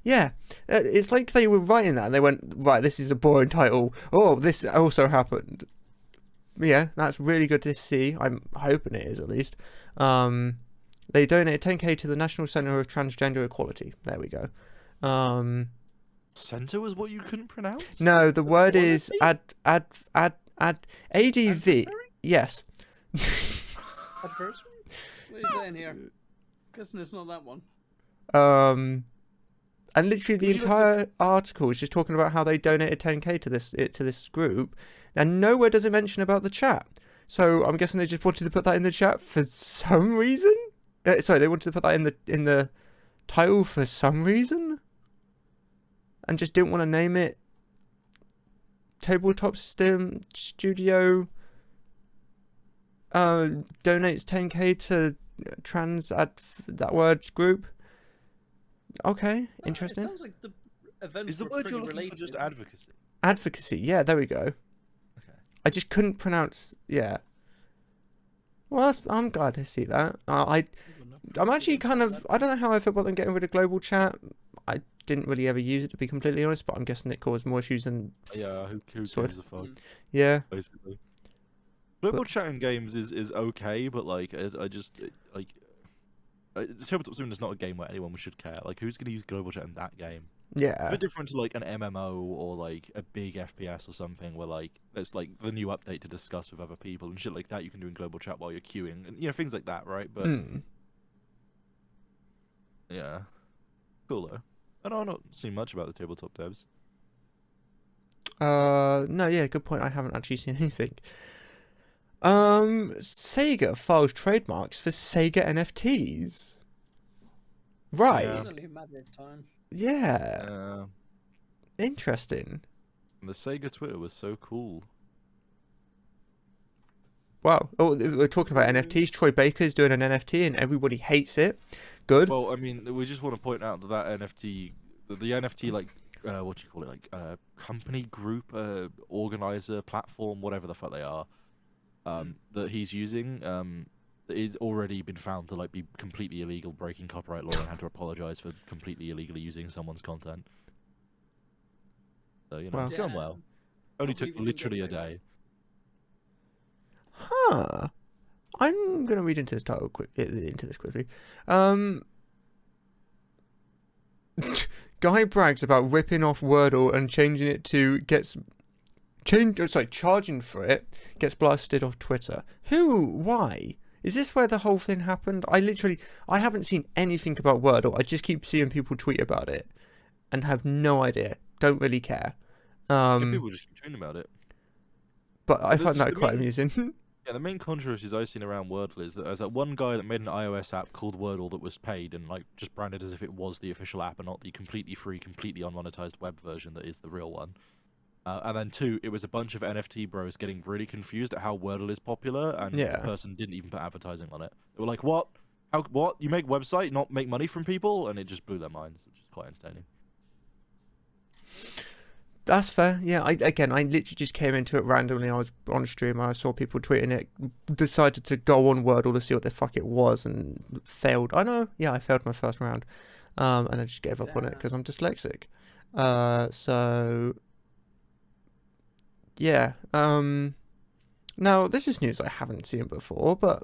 yeah, it's like they were writing that and they went, right, this is a boring title. Oh, this also happened. Yeah, that's really good to see. I'm hoping it is at least. They donated 10k to the National Centre of Transgender Equality. There we go. Center was what you couldn't pronounce? No, the word is Equality? ADV. Adversary? Yes. Adversary? What is that in here? Guessing it's not that one. And literally the Would you look entire article is just talking about how they donated 10k to this group, and nowhere does it mention about the chat. So I'm guessing they just wanted to put that in the chat for some reason. Sorry, they wanted to put that in the title for some reason, and just didn't want to name it Tabletop Sim Studio donates 10k to that word's group. Okay, interesting. It sounds like the events Is the were word pretty you're looking related. for just advocacy? Advocacy, yeah, there we go. Okay. I just couldn't pronounce, yeah. Well, I'm glad to see that. I'm actually kind of, I don't know how I feel about them getting rid of global chat. I didn't really ever use it, to be completely honest, but I'm guessing it caused more issues than Yeah, who Sword. gives a fuck, Yeah. basically. Global But chat in games is okay, but like Tabletop Sim is not a game where anyone should care. Like, who's gonna use global chat in that game? It's a yeah, bit different to like an MMO or like a big FPS or something where like there's like the new update to discuss with other people and shit like that. You can do in global chat while you're queuing and things like that, right? But yeah, cool though. I know I've not seen much about the tabletop devs. no, yeah, good point. I haven't actually seen anything. Sega files trademarks for Sega NFTs. Right. Yeah. It's only a matter of time. Yeah. Interesting. The Sega Twitter was so cool. Wow. Oh, we're talking about NFTs. Troy Baker's doing an NFT and everybody hates it. Good. Well, I mean, we just want to point out that NFT, the NFT, like, what do you call it, like, company, group, organizer, platform, whatever the fuck they are, that he's using, is already been found to like be completely illegal, breaking copyright law, and had to apologize for completely illegally using someone's content. So Wow. it's going well. Only took literally a day. Huh. I'm gonna read into this quickly. Guy brags about ripping off Wordle and changing it to charging for it, gets blasted off Twitter. Who? Why? Is this where the whole thing happened? I haven't seen anything about Wordle. I just keep seeing people tweet about it and have no idea. Don't really care. People just keep tweeting about it. But I find that quite amusing. Yeah, the main controversies I've seen around Wordle is that there's that one guy that made an iOS app called Wordle that was paid and like just branded as if it was the official app and not the completely free, completely unmonetized web version that is the real one. And then 2, it was a bunch of NFT bros getting really confused at how Wordle is popular, and the person didn't even put advertising on it. They were like, "What? How? What? You make website, not make money from people?" And it just blew their minds, which is quite entertaining. That's fair. Yeah, I literally just came into it randomly. I was on stream. I saw people tweeting it. Decided to go on Wordle to see what the fuck it was, and failed. I know. Yeah, I failed my first round, and I just gave up on it because I'm dyslexic. So yeah. Now this is news I haven't seen before, but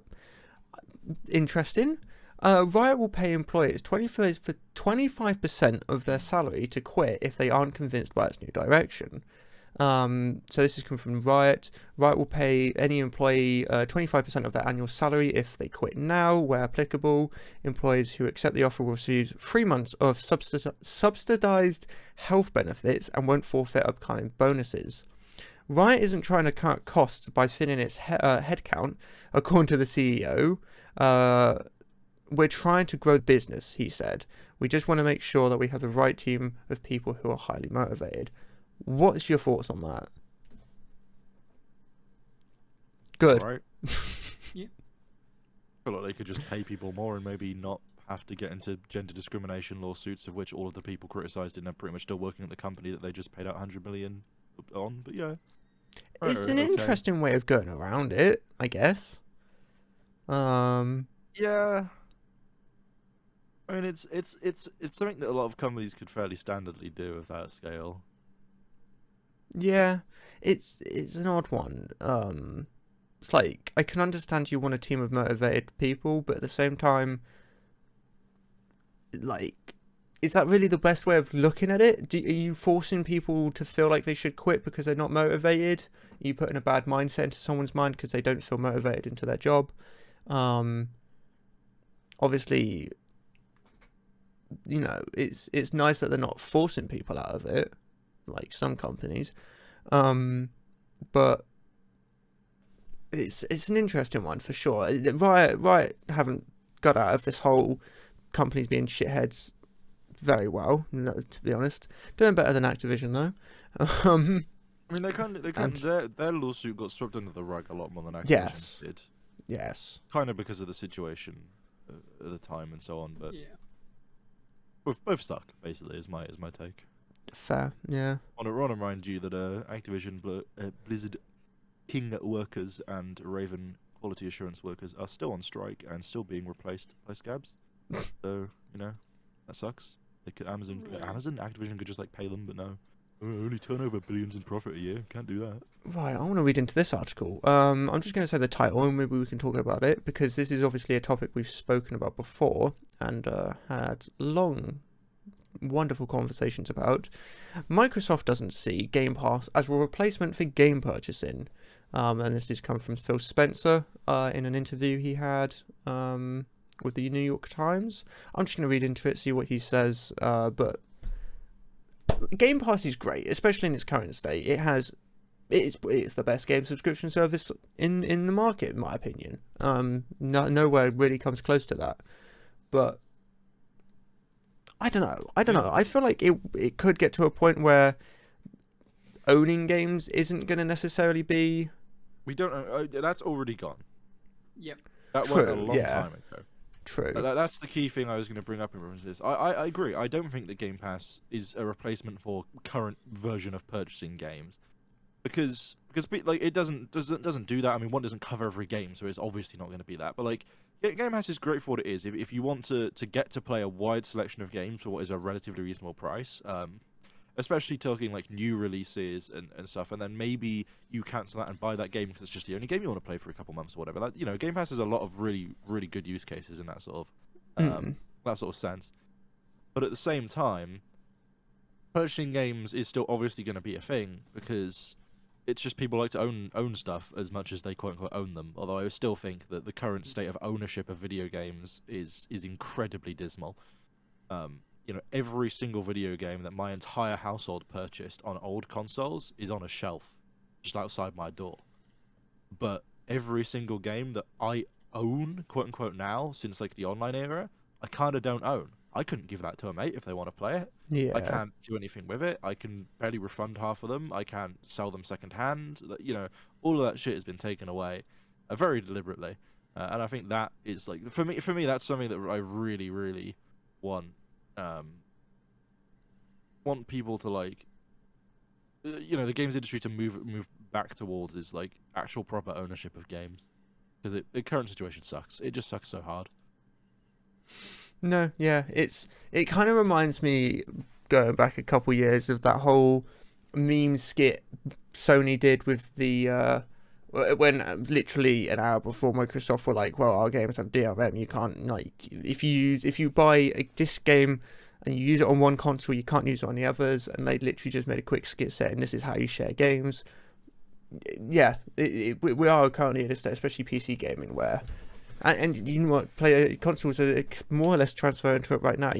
interesting. Riot will pay employees 25% of their salary to quit if they aren't convinced by its new direction. So this is coming from Riot. Riot will pay any employee 25% of their annual salary if they quit now, where applicable. Employees who accept the offer will receive 3 months of subsidized health benefits and won't forfeit upcoming bonuses. Riot isn't trying to cut costs by thinning its headcount, according to the CEO. We're trying to grow the business, he said. We just want to make sure that we have the right team of people who are highly motivated. What's your thoughts on that? Good. Right. Yeah. I feel like they could just pay people more and maybe not have to get into gender discrimination lawsuits, of which all of the people criticised and are pretty much still working at the company that they just paid out 100 million on. But yeah. It's an interesting way of going around it, I guess. Yeah. I mean, it's something that a lot of companies could fairly standardly do of that scale. Yeah, it's an odd one. It's like, I can understand you want a team of motivated people, but at the same time, like, is that really the best way of looking at it? Are you forcing people to feel like they should quit because they're not motivated? Are you putting a bad mindset into someone's mind because they don't feel motivated into their job? Obviously, you know, it's nice that they're not forcing people out of it, like some companies. But it's an interesting one for sure. Riot haven't got out of this whole companies being shitheads very well, to be honest. Doing better than Activision though. I mean, their lawsuit got swept under the rug a lot more than Activision did. Yes. Kind of because of the situation at the time and so on, but Yeah. both stuck. Basically, is my take. Fair. Yeah. I want to remind you that Activision Blizzard King workers and Raven quality assurance workers are still on strike and still being replaced by scabs. So that sucks. They could Activision could just like pay them, but no. Only turn over billions in profit a year. Can't do that. Right, I want to read into this article. I'm just going to say the title, and maybe we can talk about it, because this is obviously a topic we've spoken about before and had long, wonderful conversations about. Microsoft doesn't see Game Pass as a replacement for game purchasing. And this is come from Phil Spencer in an interview he had with the New York Times. I'm just going to read into it, see what he says, but Game Pass is great, especially in its current state. It's the best game subscription service in the market, in my opinion. Nowhere really comes close to that. But I don't know. I feel like it could get to a point where owning games isn't going to necessarily be. We don't know. That's already gone. Yep. That went a long time ago. True. That's the key thing I was going to bring up in reference to this. I agree. I don't think that Game Pass is a replacement for current version of purchasing games, because like it doesn't do that. I mean, one doesn't cover every game, so it's obviously not going to be that. But like, Game Pass is great for what it is. If you want to get to play a wide selection of games for what is a relatively reasonable price, especially talking like new releases and stuff, and then maybe you cancel that and buy that game because it's just the only game you want to play for a couple months or whatever. That, Game Pass has a lot of really, really good use cases in that sort of sense. But at the same time, purchasing games is still obviously going to be a thing, because it's just people like to own stuff as much as they quote unquote own them. Although I still think that the current state of ownership of video games is incredibly dismal. Every single video game that my entire household purchased on old consoles is on a shelf just outside my door. But every single game that I own, quote unquote, now, since like the online era, I kind of don't own. I couldn't give that to a mate if they want to play it. Yeah. I can't do anything with it. I can barely refund half of them. I can't sell them secondhand. All of that shit has been taken away very deliberately. And I think that is like, for me, that's something that I really, really want people to like, the games industry to move back towards is like actual proper ownership of games, because the current situation sucks. It just sucks so hard. No, yeah, it kind of reminds me, going back a couple years, of that whole meme skit Sony did with the when literally an hour before Microsoft were like, well, our games have DRM, you can't, like, if you buy a disc game and you use it on one console, you can't use it on the others, and they literally just made a quick skit saying this is how you share games. Yeah, we are currently in a state, especially PC gaming, where and you know what, player consoles are more or less transferring to it right now.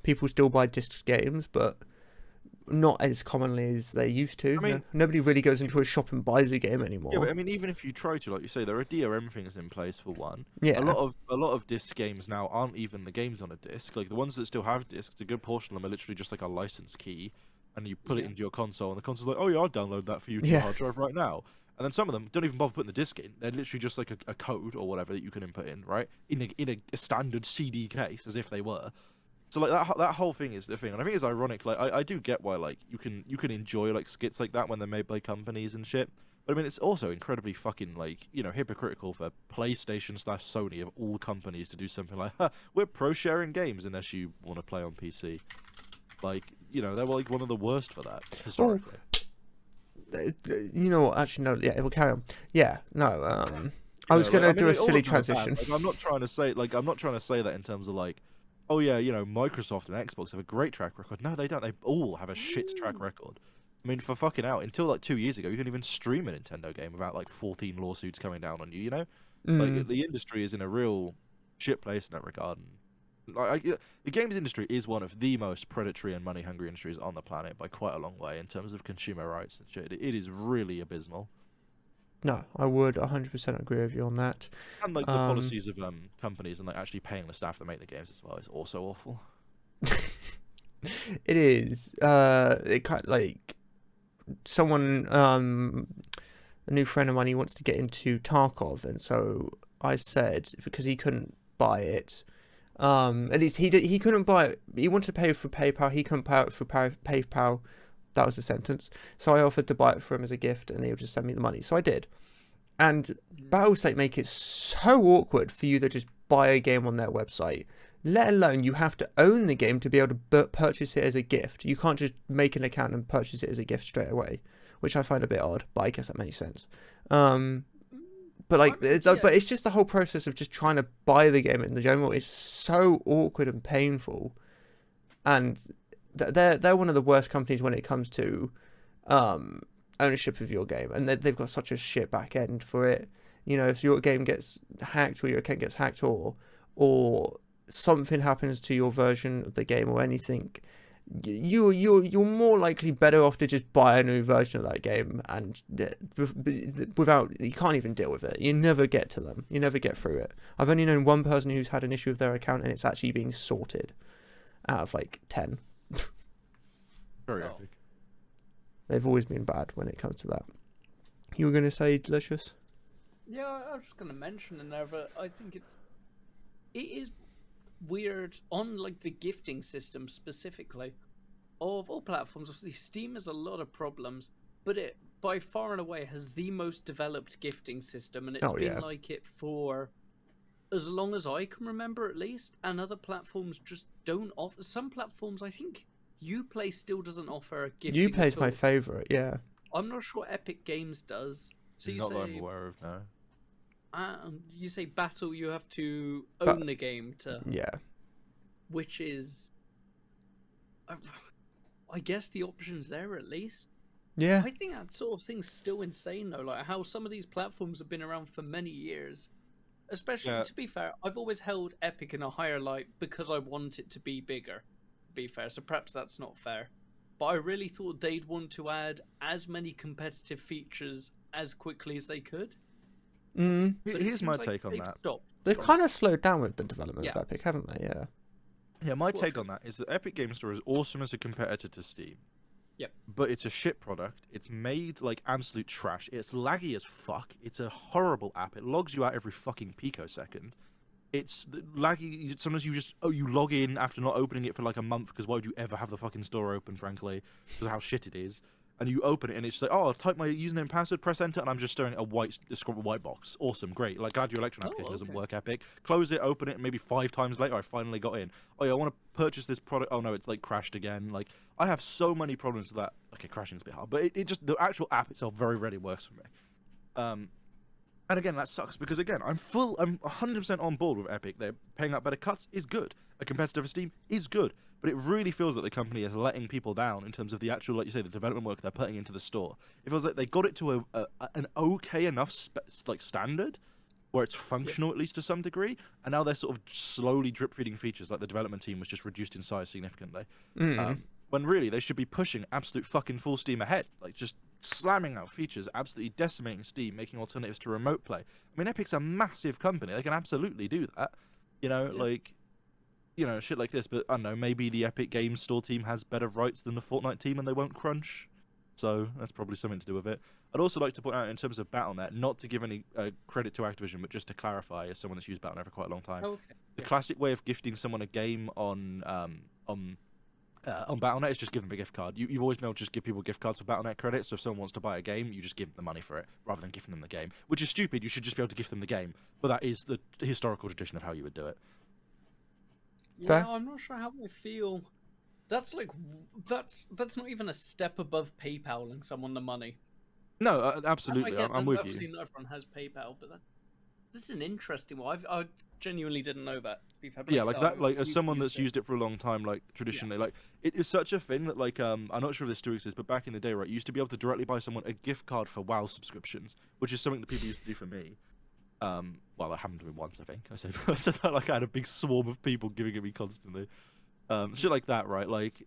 People still buy disc games, but not as commonly as they used to. I mean, nobody really goes into a shop and buys a game anymore. Yeah, but I mean, even if you try to, like you say, there are DRM things in place for one. Yeah. A lot of disc games now aren't even the games on a disc. Like the ones that still have discs, a good portion of them are literally just like a license key, and you put it into your console, and the console's like, oh yeah, I'll download that for you to your hard drive right now. And then some of them don't even bother putting the disc in. They're literally just like a code or whatever that you can input in, right? In a standard CD case, as if they were. So like that whole thing is the thing, and I think it's ironic. Like I do get why like you can enjoy like skits like that when they're made by companies and shit. But I mean, it's also incredibly fucking like hypocritical for PlayStation/Sony of all companies to do something like, we're pro sharing games unless you want to play on PC. Like they're like one of the worst for that historically. Actually no, yeah, we'll carry on. Yeah, no. I was gonna do a silly transition. Like, I'm not trying to say that in terms of like, oh yeah, Microsoft and Xbox have a great track record. No, they don't. They all have a shit track record. I mean, for fucking out, until like 2 years ago, you couldn't even stream a Nintendo game without like 14 lawsuits coming down on you. Like the industry is in a real shit place in that regard. And, the games industry is one of the most predatory and money-hungry industries on the planet by quite a long way in terms of consumer rights and shit. It is really abysmal. No, I would 100% agree with you on that. And like the policies of companies and like actually paying the staff that make the games as well is also awful. It is. It kind of like someone, a new friend of mine, he wants to get into Tarkov, and so I said, because he couldn't buy it. At least he couldn't buy it. He wanted to pay for PayPal. He couldn't pay it for PayPal. That was the sentence. So I offered to buy it for him as a gift, and he would just send me the money. So I did. And Battlestate make it so awkward for you to just buy a game on their website. Let alone you have to own the game to be able to purchase it as a gift. You can't just make an account and purchase it as a gift straight away, which I find a bit odd, but I guess that makes sense. But like, but it's just the whole process of just trying to buy the game in the general is so awkward and painful, and they're one of the worst companies when it comes to ownership of your game, and they've got such a shit back end for it. You know, if your game gets hacked or your account gets hacked or something happens to your version of the game or anything, you're more likely better off to just buy a new version of that game, and without, you can't even deal with it. You never get to them. You never get through it. I've only known one person who's had an issue with their account, and it's actually being sorted out of like 10. Very epic. They've always been bad when it comes to that. You were going to say, Delicious? Yeah, I was just going to mention in there, but I think it is weird on like the gifting system specifically of all platforms. Obviously Steam has a lot of problems, but it by far and away has the most developed gifting system, and it's been like it for as long as I can remember at least, and other platforms just don't offer. Some platforms, I think Uplay still doesn't offer a gifting. Uplay's my favourite, yeah. I'm not sure Epic Games does. So you Not say, that I'm aware of, no. You say Battle, you have to own the game to... Yeah. Which is... I guess the option's there at least. Yeah. I think that sort of thing's still insane though, like how some of these platforms have been around for many years. Especially, to be fair, I've always held Epic in a higher light because I want it to be bigger, to be fair, so perhaps that's not fair. But I really thought they'd want to add as many competitive features as quickly as they could. But here's my take on that. They've kind of slowed down with the development of Epic, haven't they? Yeah. Yeah, my take on that is that Epic Game Store is awesome as a competitor to Steam. Yep. But it's a shit product. It's made like absolute trash. It's laggy as fuck. It's a horrible app. It logs you out every fucking picosecond. It's laggy. Sometimes you just you log in after not opening it for like a month, because why would you ever have the fucking store open, frankly, because of how shit it is. And you open it and it's like, oh, I'll type my username and password, press enter, and I'm just staring at a white box. Awesome, great. Like, glad your Electron application doesn't work, Epic. Close it, open it, and maybe 5 times later I finally got in. Oh yeah, I want to purchase this product. Oh no, it's like crashed again. Like, I have so many problems with that. Okay, crashing's a bit hard, but it just, the actual app itself very rarely works for me. And again, that sucks, because again, I'm 100% on board with Epic. They're paying out better cuts is good. A competitor for Steam is good. But it really feels that the company is letting people down in terms of the actual, like you say, the development work they're putting into the store. It feels like they got it to an okay enough standard, where it's functional at least to some degree, and now they're sort of slowly drip feeding features, like the development team was just reduced in size significantly. When really they should be pushing absolute fucking full steam ahead, like just slamming out features, absolutely decimating Steam, making alternatives to remote play. I mean, Epic's a massive company; they can absolutely do that. You know, like, you know, shit like this. But I don't know, maybe the Epic Games Store team has better rights than the Fortnite team, and they won't crunch. So that's probably something to do with it. I'd also like to point out, in terms of Battle.net, not to give any credit to Activision, but just to clarify, as someone that's used Battle.net for quite a long time, the classic way of gifting someone a game on Battle.net is just give them a gift card. You've always been able to just give people gift cards for Battle.net credits, so if someone wants to buy a game, you just give them the money for it, rather than giving them the game. Which is stupid, you should just be able to give them the game, but that is the historical tradition of how you would do it. Yeah, I'm not sure how I feel. That's like, that's not even a step above PayPaling someone the money. No, absolutely, I'm with you. Obviously not everyone has PayPal, but this is an interesting one. I genuinely didn't know that. Yeah, like that. Like, as someone that's used it for a long time, like traditionally, like it is such a thing that, like, I'm not sure if this still exists, but back in the day, right, you used to be able to directly buy someone a gift card for WoW subscriptions, which is something that people used to do for me. Well, that happened to me once, I think. I said that like I had a big swarm of people giving it me constantly. Shit like that, right? Like,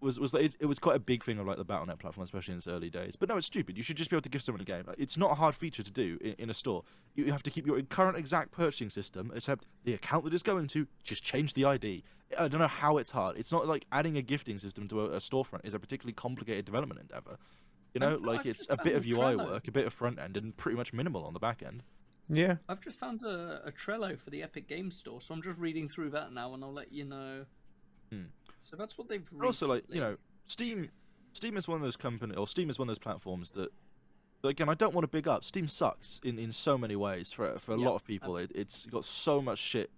it was quite a big thing of like the Battle.net platform, especially in its early days. But no, it's stupid. You should just be able to give someone a game. It's not a hard feature to do in a store. You have to keep your current exact purchasing system, except the account that it's going to, just change the ID. I don't know how it's hard. It's not like adding a gifting system to a storefront is a particularly complicated development endeavor. You know, like, it's a bit of UI work, a bit of front end, and pretty much minimal on the back end. Yeah. I've just found a Trello for the Epic Games Store, so I'm just reading through that now, and I'll let you know. So that's what they've recently... Also, like, you know, Steam is one of those platforms that, again, I don't want to big up. Steam sucks in so many ways for a Yeah. lot of people. It's got so much shit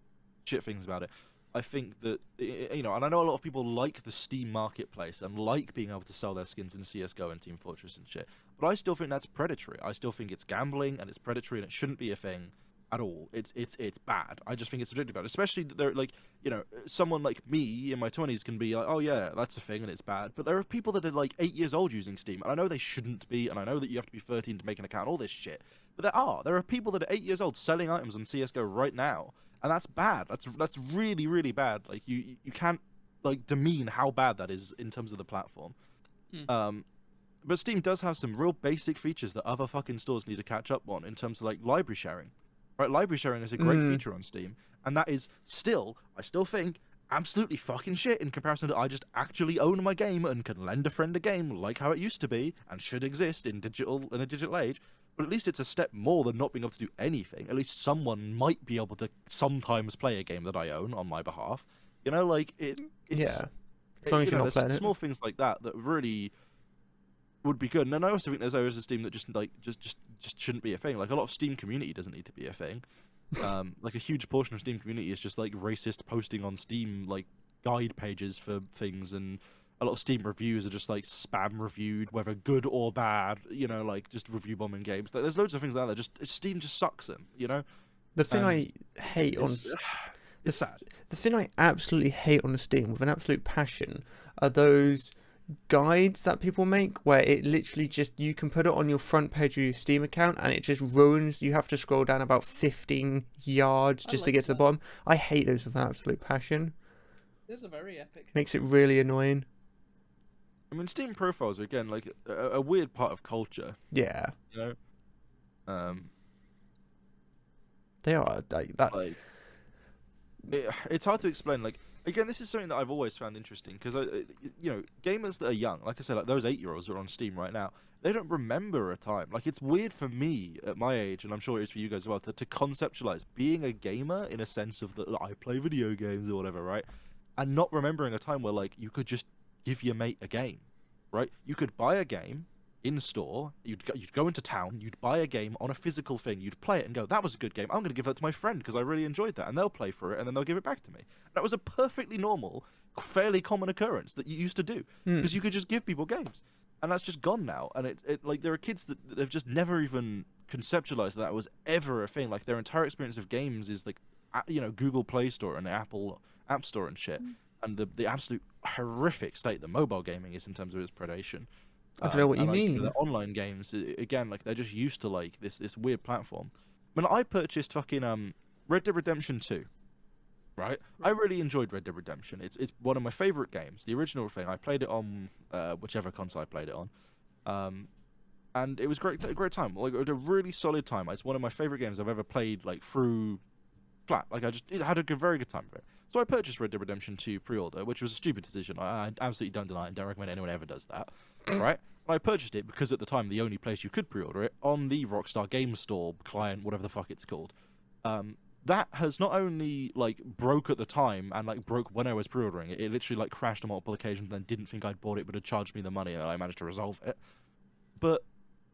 things about it. I think that you know, and I know a lot of people like the Steam marketplace and like being able to sell their skins in CS:GO and Team Fortress and shit. But I still think that's predatory. I still think it's gambling and it's predatory and it shouldn't be a thing at all. It's bad. I just think it's particularly bad, especially that they're like, you know, someone like me in my 20s can be like, oh yeah, that's a thing and it's bad. But there are people that are like 8 years old using Steam, and I know they shouldn't be, and I know that you have to be 13 to make an account, all this shit. But there are people that are 8 years old selling items on CS:GO right now, and that's bad. That's really really bad. Like you can't like demean how bad that is in terms of the platform. Mm. But Steam does have some real basic features that other fucking stores need to catch up on in terms of like library sharing. Right, library sharing is a great feature on Steam, and that is I still think, absolutely fucking shit in comparison to I just actually own my game and can lend a friend a game like how it used to be and should exist in a digital age. But at least it's a step more than not being able to do anything. At least someone might be able to sometimes play a game that I own on my behalf. You know, like it's Yeah. As long as you're not there's playing it. small things like that that really would be good. And I also think there's areas of Steam that just shouldn't be a thing. Like a lot of Steam community doesn't need to be a thing. Like a huge portion of Steam community is just like racist posting on Steam like guide pages for things, and a lot of Steam reviews are just like spam reviewed, whether good or bad. You know, like just review bombing games. Like, there's loads of things like that. Steam just sucks them. You know, The thing and I hate on it's sad. the thing I absolutely hate on Steam with an absolute passion are those guides that people make where it literally just, you can put it on your front page of your Steam account and it just ruins, you have to scroll down about 15 yards just to like get to the that. bottom. I hate those with an absolute passion. These are very epic. Makes it really annoying. I mean, Steam profiles are again like a weird part of culture. Yeah, You know, they are like that. like it's hard to explain. Like again, this is something that I've always found interesting because you know, gamers that are young, like I said, like those 8-year-olds who are on Steam right now, they don't remember a time. Like it's weird for me at my age, and I'm sure it is for you guys as well, to conceptualize being a gamer in a sense of that I play video games or whatever, right? And not remembering a time where like you could just give your mate a game, right? You could buy a game in store, you'd go into town, you'd buy a game on a physical thing, you'd play it and go, that was a good game, I'm going to give that to my friend because I really enjoyed that, and they'll play for it and then they'll give it back to me. That was a perfectly normal, fairly common occurrence that you used to do because you could just give people games, and that's just gone now. And it like there are kids that have just never even conceptualized that was ever a thing. Like their entire experience of games is like you know, Google Play Store and Apple App Store and shit, and the absolute horrific state that mobile gaming is in terms of its predation. I don't know what you and, like, mean. The online games, again, like they're just used to like this weird platform. When I purchased fucking Red Dead Redemption 2, right? I really enjoyed Red Dead Redemption. It's one of my favorite games. The original thing. I played it on whichever console I played it on, and it was a great time. Like it was a really solid time. It's one of my favorite games I've ever played. Like through flat. Like I just had a very good time with it. So I purchased Red Dead Redemption 2 pre-order, which was a stupid decision. I absolutely don't deny it and don't recommend anyone ever does that. Right? And I purchased it because at the time the only place you could pre-order it on the Rockstar Game Store client, whatever the fuck it's called. That has not only like broke at the time and like broke when I was pre-ordering it. It literally like crashed on multiple occasions and didn't think I'd bought it, but had charged me the money, and I managed to resolve it. But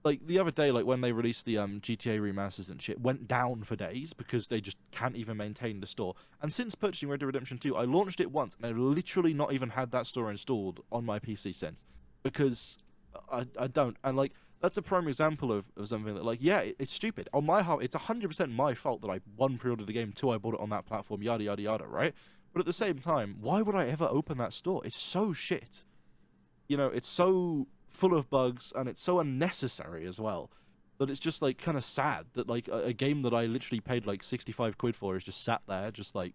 like the other day, like when they released the GTA remasters and shit, went down for days because they just can't even maintain the store. And since purchasing Red Dead Redemption 2, I launched it once and I've literally not even had that store installed on my PC since, because I don't. And like that's a prime example of something that like, yeah, it's stupid. On my heart, it's 100% my fault that I one pre-ordered the game, two I bought it on that platform, yada yada yada, right? But at the same time, why would I ever open that store? It's so shit. You know, it's so full of bugs and it's so unnecessary as well that it's just like kind of sad that like a game that I literally paid like 65 quid for is just sat there just like,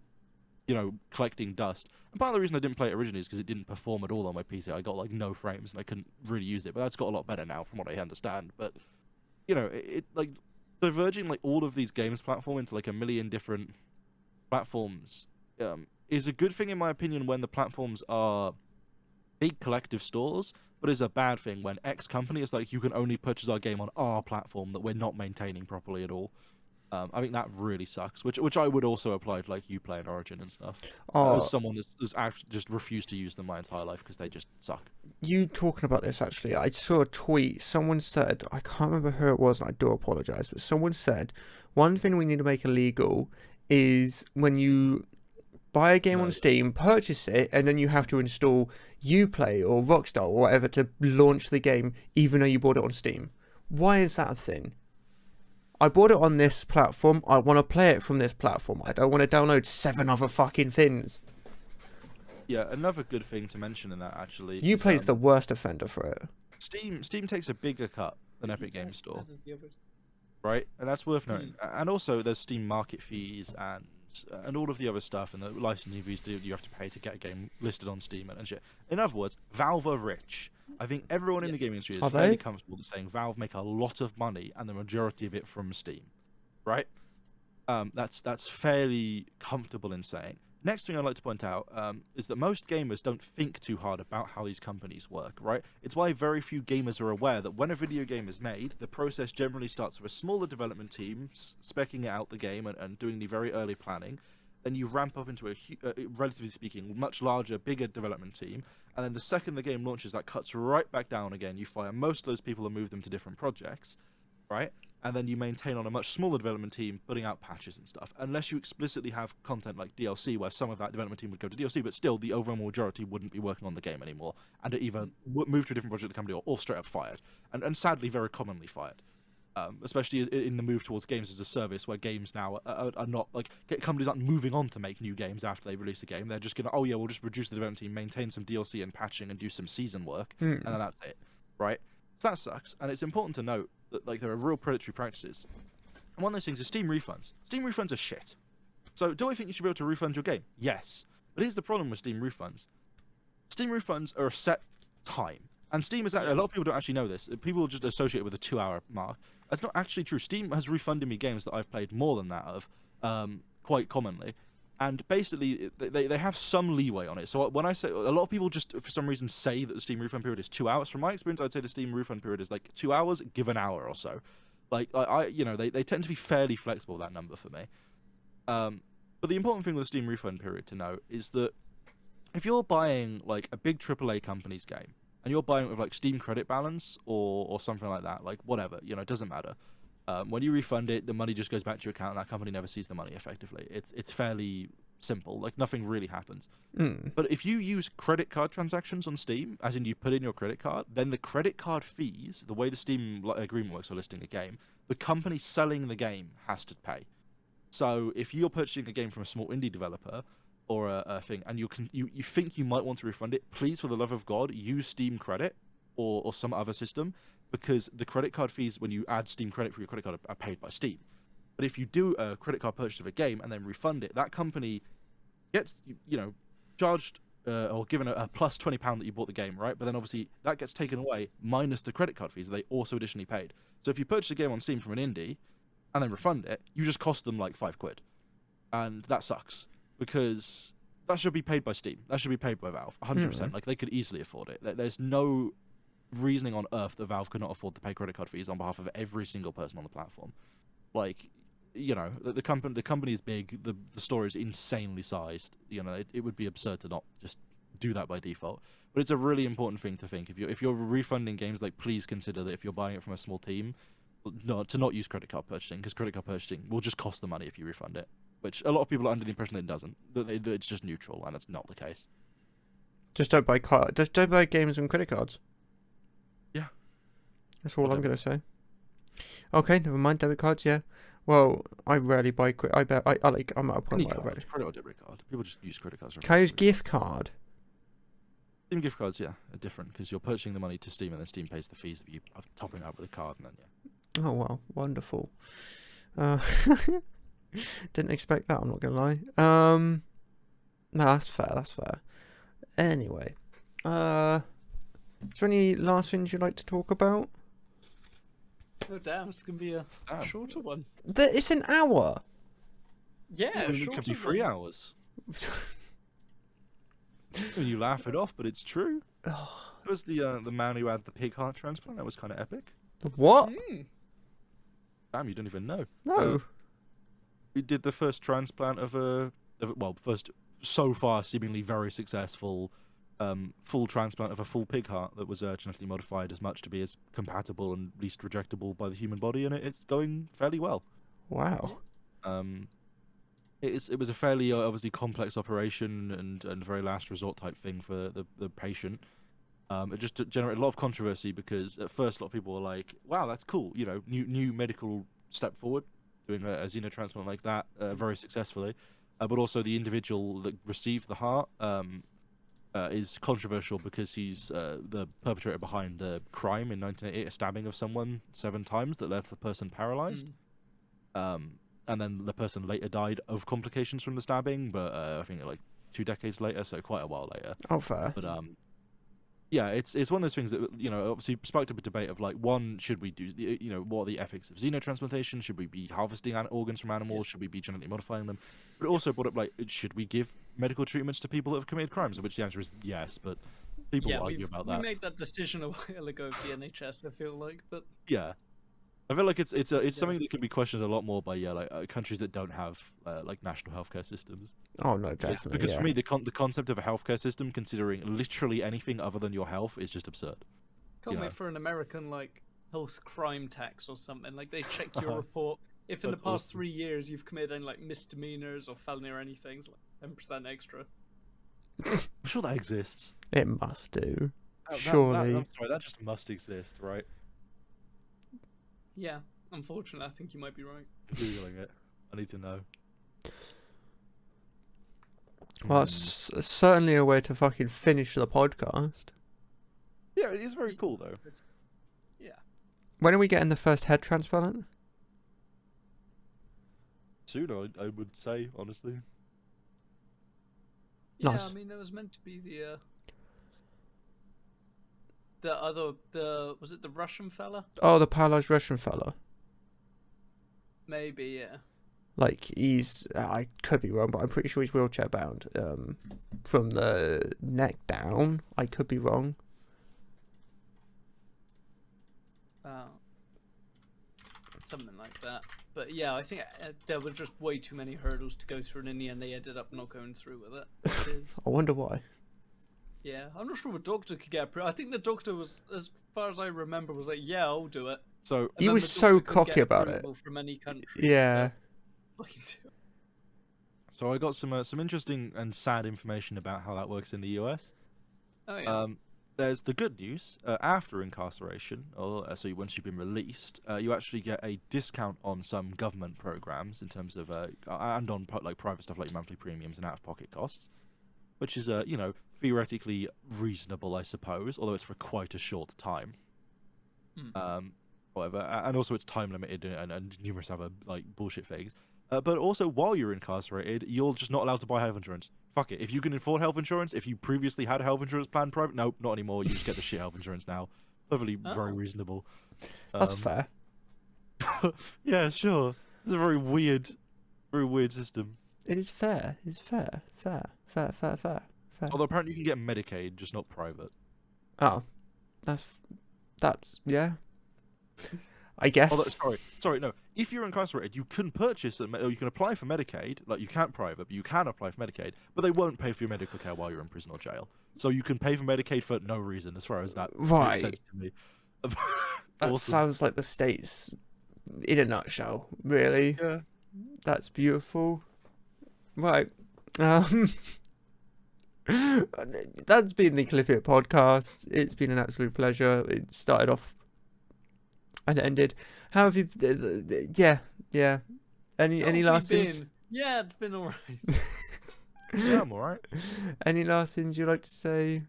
you know, collecting dust. And part of the reason I didn't play it originally is because it didn't perform at all on my PC. I got like no frames and I couldn't really use it, but that's got a lot better now from what I understand. But you know, it like diverging like all of these games platform into like a million different platforms is a good thing in my opinion when the platforms are big collective stores, but is a bad thing when X company is like, you can only purchase our game on our platform that we're not maintaining properly at all. I think that really sucks. Which I would also apply to like Uplay and Origin and stuff. Oh, As someone that's actually just refused to use them my entire life because they just suck. you talking about this actually? I saw a tweet. Someone said, I can't remember who it was, and I do apologize, but someone said one thing we need to make illegal is when you buy a game on No. Steam, purchase it, and then you have to install Uplay or Rockstar or whatever to launch the game, even though you bought it on Steam. Why is that a thing? I bought it on this platform. I want to play it from this platform. I don't want to download 7 other fucking things. Yeah, another good thing to mention in that actually. Uplay's the worst offender for it. Steam takes a bigger cut than Epic Games Store, That is the others. right? And that's worth noting. And also, there's Steam market fees and all of the other stuff and the licensing fees that you have to pay to get a game listed on Steam and shit. In other words, Valve are rich. I think everyone in the Yes. gaming industry is Are fairly they? comfortable with saying Valve make a lot of money and the majority of it from Steam, right? That's fairly comfortable in saying. Next thing I'd like to point out is that most gamers don't think too hard about how these companies work, right? It's why very few gamers are aware that when a video game is made, the process generally starts with a smaller development team speccing out the game and doing the very early planning. Then you ramp up into a, relatively speaking, much larger, bigger development team. And then the second the game launches, that cuts right back down again. You fire most of those people and move them to different projects, right? And then you maintain on a much smaller development team, putting out patches and stuff. Unless you explicitly have content like DLC, where some of that development team would go to DLC, but still the overall majority wouldn't be working on the game anymore, and it either move to a different project of the company or straight up fired. And sadly, very commonly fired. Especially in the move towards games as a service, where games now are not like companies aren't moving on to make new games after they release a game. They're just gonna, oh yeah, we'll just reduce the development team, maintain some DLC and patching, and do some season work, and then that's it, right? So that sucks, and it's important to note that like there are real predatory practices. And one of those things is Steam refunds. Steam refunds are shit. So do I think you should be able to refund your game? Yes, but here's the problem with Steam refunds. Steam refunds are a set time. And Steam is a lot of people don't actually know this. People just associate it with a 2-hour mark. That's not actually true. Steam has refunded me games that I've played more than that of, quite commonly. And basically, they have some leeway on it. So when I say, a lot of people just for some reason say that the Steam refund period is 2 hours. From my experience, I'd say the Steam refund period is like 2 hours, give an hour or so. Like they tend to be fairly flexible with that number for me. But the important thing with the Steam refund period to note is that if you're buying like a big AAA company's game, and you're buying it with like Steam credit balance or something like that, like whatever, it doesn't matter. When you refund it, the money just goes back to your account, and that company never sees the money effectively. It's fairly simple, like nothing really happens. But if you use credit card transactions on Steam, as in you put in your credit card, then the credit card fees, the way the Steam agreement works for listing a game, the company selling the game has to pay. So if you're purchasing a game from a small indie developer, or a thing, and you think you might want to refund it, please, for the love of God, use Steam Credit or some other system, because the credit card fees when you add Steam Credit for your credit card are paid by Steam. But if you do a credit card purchase of a game and then refund it, that company gets charged or given a plus £20 that you bought the game, right? But then obviously that gets taken away minus the credit card fees that they also additionally paid. So if you purchase a game on Steam from an indie and then refund it, you just cost them like £5, and that sucks. Because that should be paid by Steam. That should be paid by Valve. 100%. Like, they could easily afford it. There's no reasoning on earth that Valve could not afford to pay credit card fees on behalf of every single person on the platform. Like, the company is big. The store is insanely sized. It would be absurd to not just do that by default. But it's a really important thing to think. If you're refunding games, like, please consider that if you're buying it from a small team, to not use credit card purchasing, because credit card purchasing will just cost the money if you refund it. Which a lot of people are under the impression that it doesn't. That it's just neutral, and it's not the case. Just don't buy games on credit cards. Yeah. That's all I'm gonna say. Okay, never mind. Debit cards, yeah. Well, I rarely buy. I'm at a point Any where I card, rarely. credit or debit card. People just use credit cards. Can I use gift card? Steam gift cards, yeah, are different because you're purchasing the money to Steam, and then Steam pays the fees of you topping up with a card, and then yeah. Oh well, wonderful. Didn't expect that. I'm not gonna lie. No, that's fair. That's fair. Anyway, is there any last things you'd like to talk about? Oh damn, it's gonna be a shorter one. It's an hour. Yeah, It could be 3 hours. When you laugh it off, but it's true. It was the man who had the pig heart transplant. That was kind of epic. What? Damn, you don't even know. No. we did the first transplant first so far seemingly very successful full transplant of a full pig heart that was genetically modified as much to be as compatible and least rejectable by the human body, and it's going fairly well. Wow. It was a fairly obviously complex operation and very last resort type thing for the patient. It just generated a lot of controversy because at first a lot of people were like, "Wow, that's cool! You know, new medical step forward, doing a xenotransplant like that very successfully." But also the individual that received the heart is controversial because he's the perpetrator behind a crime in 1988, a stabbing of someone 7 times that left the person paralyzed. And then the person later died of complications from the stabbing, but I think like 2 decades later, so quite a while later. Oh, fair. But yeah, it's one of those things that, you know, obviously sparked up a debate of like, one, should we do, you know, what are the ethics of xenotransplantation? Should we be harvesting organs from animals? Should we be genetically modifying them? But it also brought up like, should we give medical treatments to people that have committed crimes? Which the answer is yes, but people argue about that. We made that decision a while ago with the NHS, I feel like, but Yeah, I feel like it's something that can be questioned a lot more by countries that don't have like national healthcare systems. Oh no, definitely. Because yeah. for me, the concept of a healthcare system, considering literally anything other than your health, is just absurd. can't wait for an American like health crime tax or something. Like they check your report. If in the That's past awesome. 3 years you've committed any like misdemeanors or felony or anything, it's like 10% extra. I'm sure that exists. It must do. I'm Surely. sorry, that just must exist, right? Yeah, unfortunately, I think you might be right. Googling it. I need to know. Well, it's certainly a way to fucking finish the podcast. Yeah, it is very cool though. Yeah. When are we getting the first head transplant? Soon, I would say, honestly. Yeah, Nice. I mean, it was meant to be the was it the Russian fella? Oh, the paralyzed Russian fella. Maybe, yeah. Like he's, I could be wrong, but I'm pretty sure he's wheelchair bound. From the neck down, I could be wrong. Something like that. But yeah, I think there were just way too many hurdles to go through, and in the end, they ended up not going through with it. I wonder why. Yeah, I'm not sure if a doctor could get approved. I think the doctor was, as far as I remember, was like, "Yeah, I'll do it." So And he then was the so doctor couldn't cocky get about it. approval from any country. Yeah. to fucking do it. So I got some interesting and sad information about how that works in the US. Oh yeah. There's the good news. After incarceration, or so once you've been released, you actually get a discount on some government programs in terms of and on like private stuff like monthly premiums and out-of-pocket costs, which is you know, theoretically reasonable, I suppose, although it's for quite a short time. Whatever, and also it's time limited and numerous other like bullshit things. But also, while you're incarcerated, you're just not allowed to buy health insurance. Fuck it. If you can afford health insurance, if you previously had a health insurance plan private, nope, not anymore. You just get the shit health insurance now. Perfectly, very reasonable. That's fair. Yeah, sure. It's a very weird system. It is fair. It's fair. Fair. Although apparently you can get Medicaid, just not private. Oh, that's yeah. I guess. Although, sorry, no. If you're incarcerated, you can purchase or you can apply for Medicaid. Like you can't private, but you can apply for Medicaid. But they won't pay for your medical care while you're in prison or jail. So you can pay for Medicaid for no reason, as far as that makes sense to me. That Awesome. sounds like the States in a nutshell. Really. Yeah. That's beautiful. Right. That's been the Clip It podcast. It's been an absolute pleasure. It started off and it ended. How have you? Yeah. Any last things? Yeah, it's been alright. Yeah, I'm alright. Any last things you'd like to say?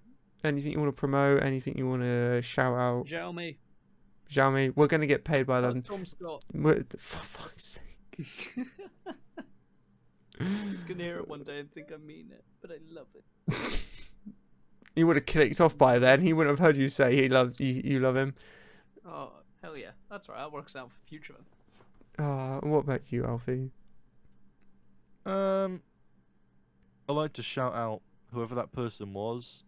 Anything you want to promote? Anything you want to shout out? Xiaomi, we're gonna get paid by them. Tom Scott. For fuck's sake. He's gonna hear it one day and think I mean it, but I love it. He would have clicked off by then. He wouldn't have heard you say he loved you. You love him. Oh hell yeah, that's right. That works out for future. What about you, Alfie? I'd like to shout out whoever that person was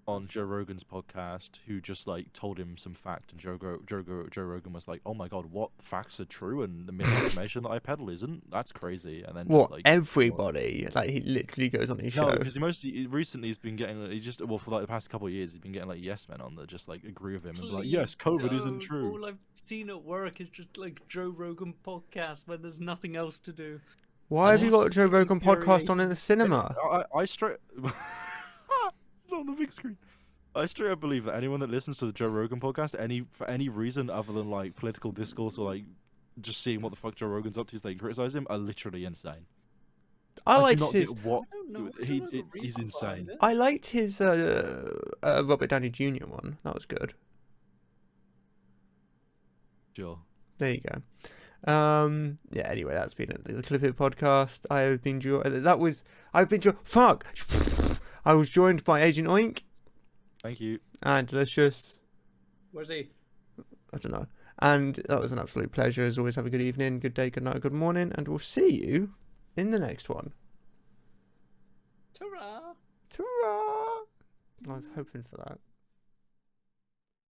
on Joe Rogan's podcast who just like told him some fact, and Joe Rogan was like, "Oh my god, what facts are true and the misinformation that I peddle isn't? That's crazy." And then What, just like everybody? Like, he literally goes on his no, show. because recently he's been getting for like the past couple of years he's been getting like yes men on that just like agree with him and be like, yes, COVID isn't don't. true. All I've seen at work is just like Joe Rogan podcast when there's nothing else to do. Why have you got a Joe Absolutely Rogan podcast on in infuriating. the cinema? I straight it's on the big screen. I straight up believe that anyone that listens to the Joe Rogan podcast, for any reason other than like political discourse or like just seeing what the fuck Joe Rogan's up to, so they criticize him, are literally insane. I do liked not his. get what I don't know. I he don't know the he's reason behind insane. it. I liked his Robert Downey Jr. one. That was good. Sure. There you go. Yeah, anyway, that's been the Clippit podcast. I've been fuck. I was joined by Agent Oink Thank you. and Delicious. Where's he? I don't know. And that was an absolute pleasure. As always, have a good evening, good day, good night, good morning, and we'll see you in the next one. Ta-ra! Ta-ra! I was hoping for that.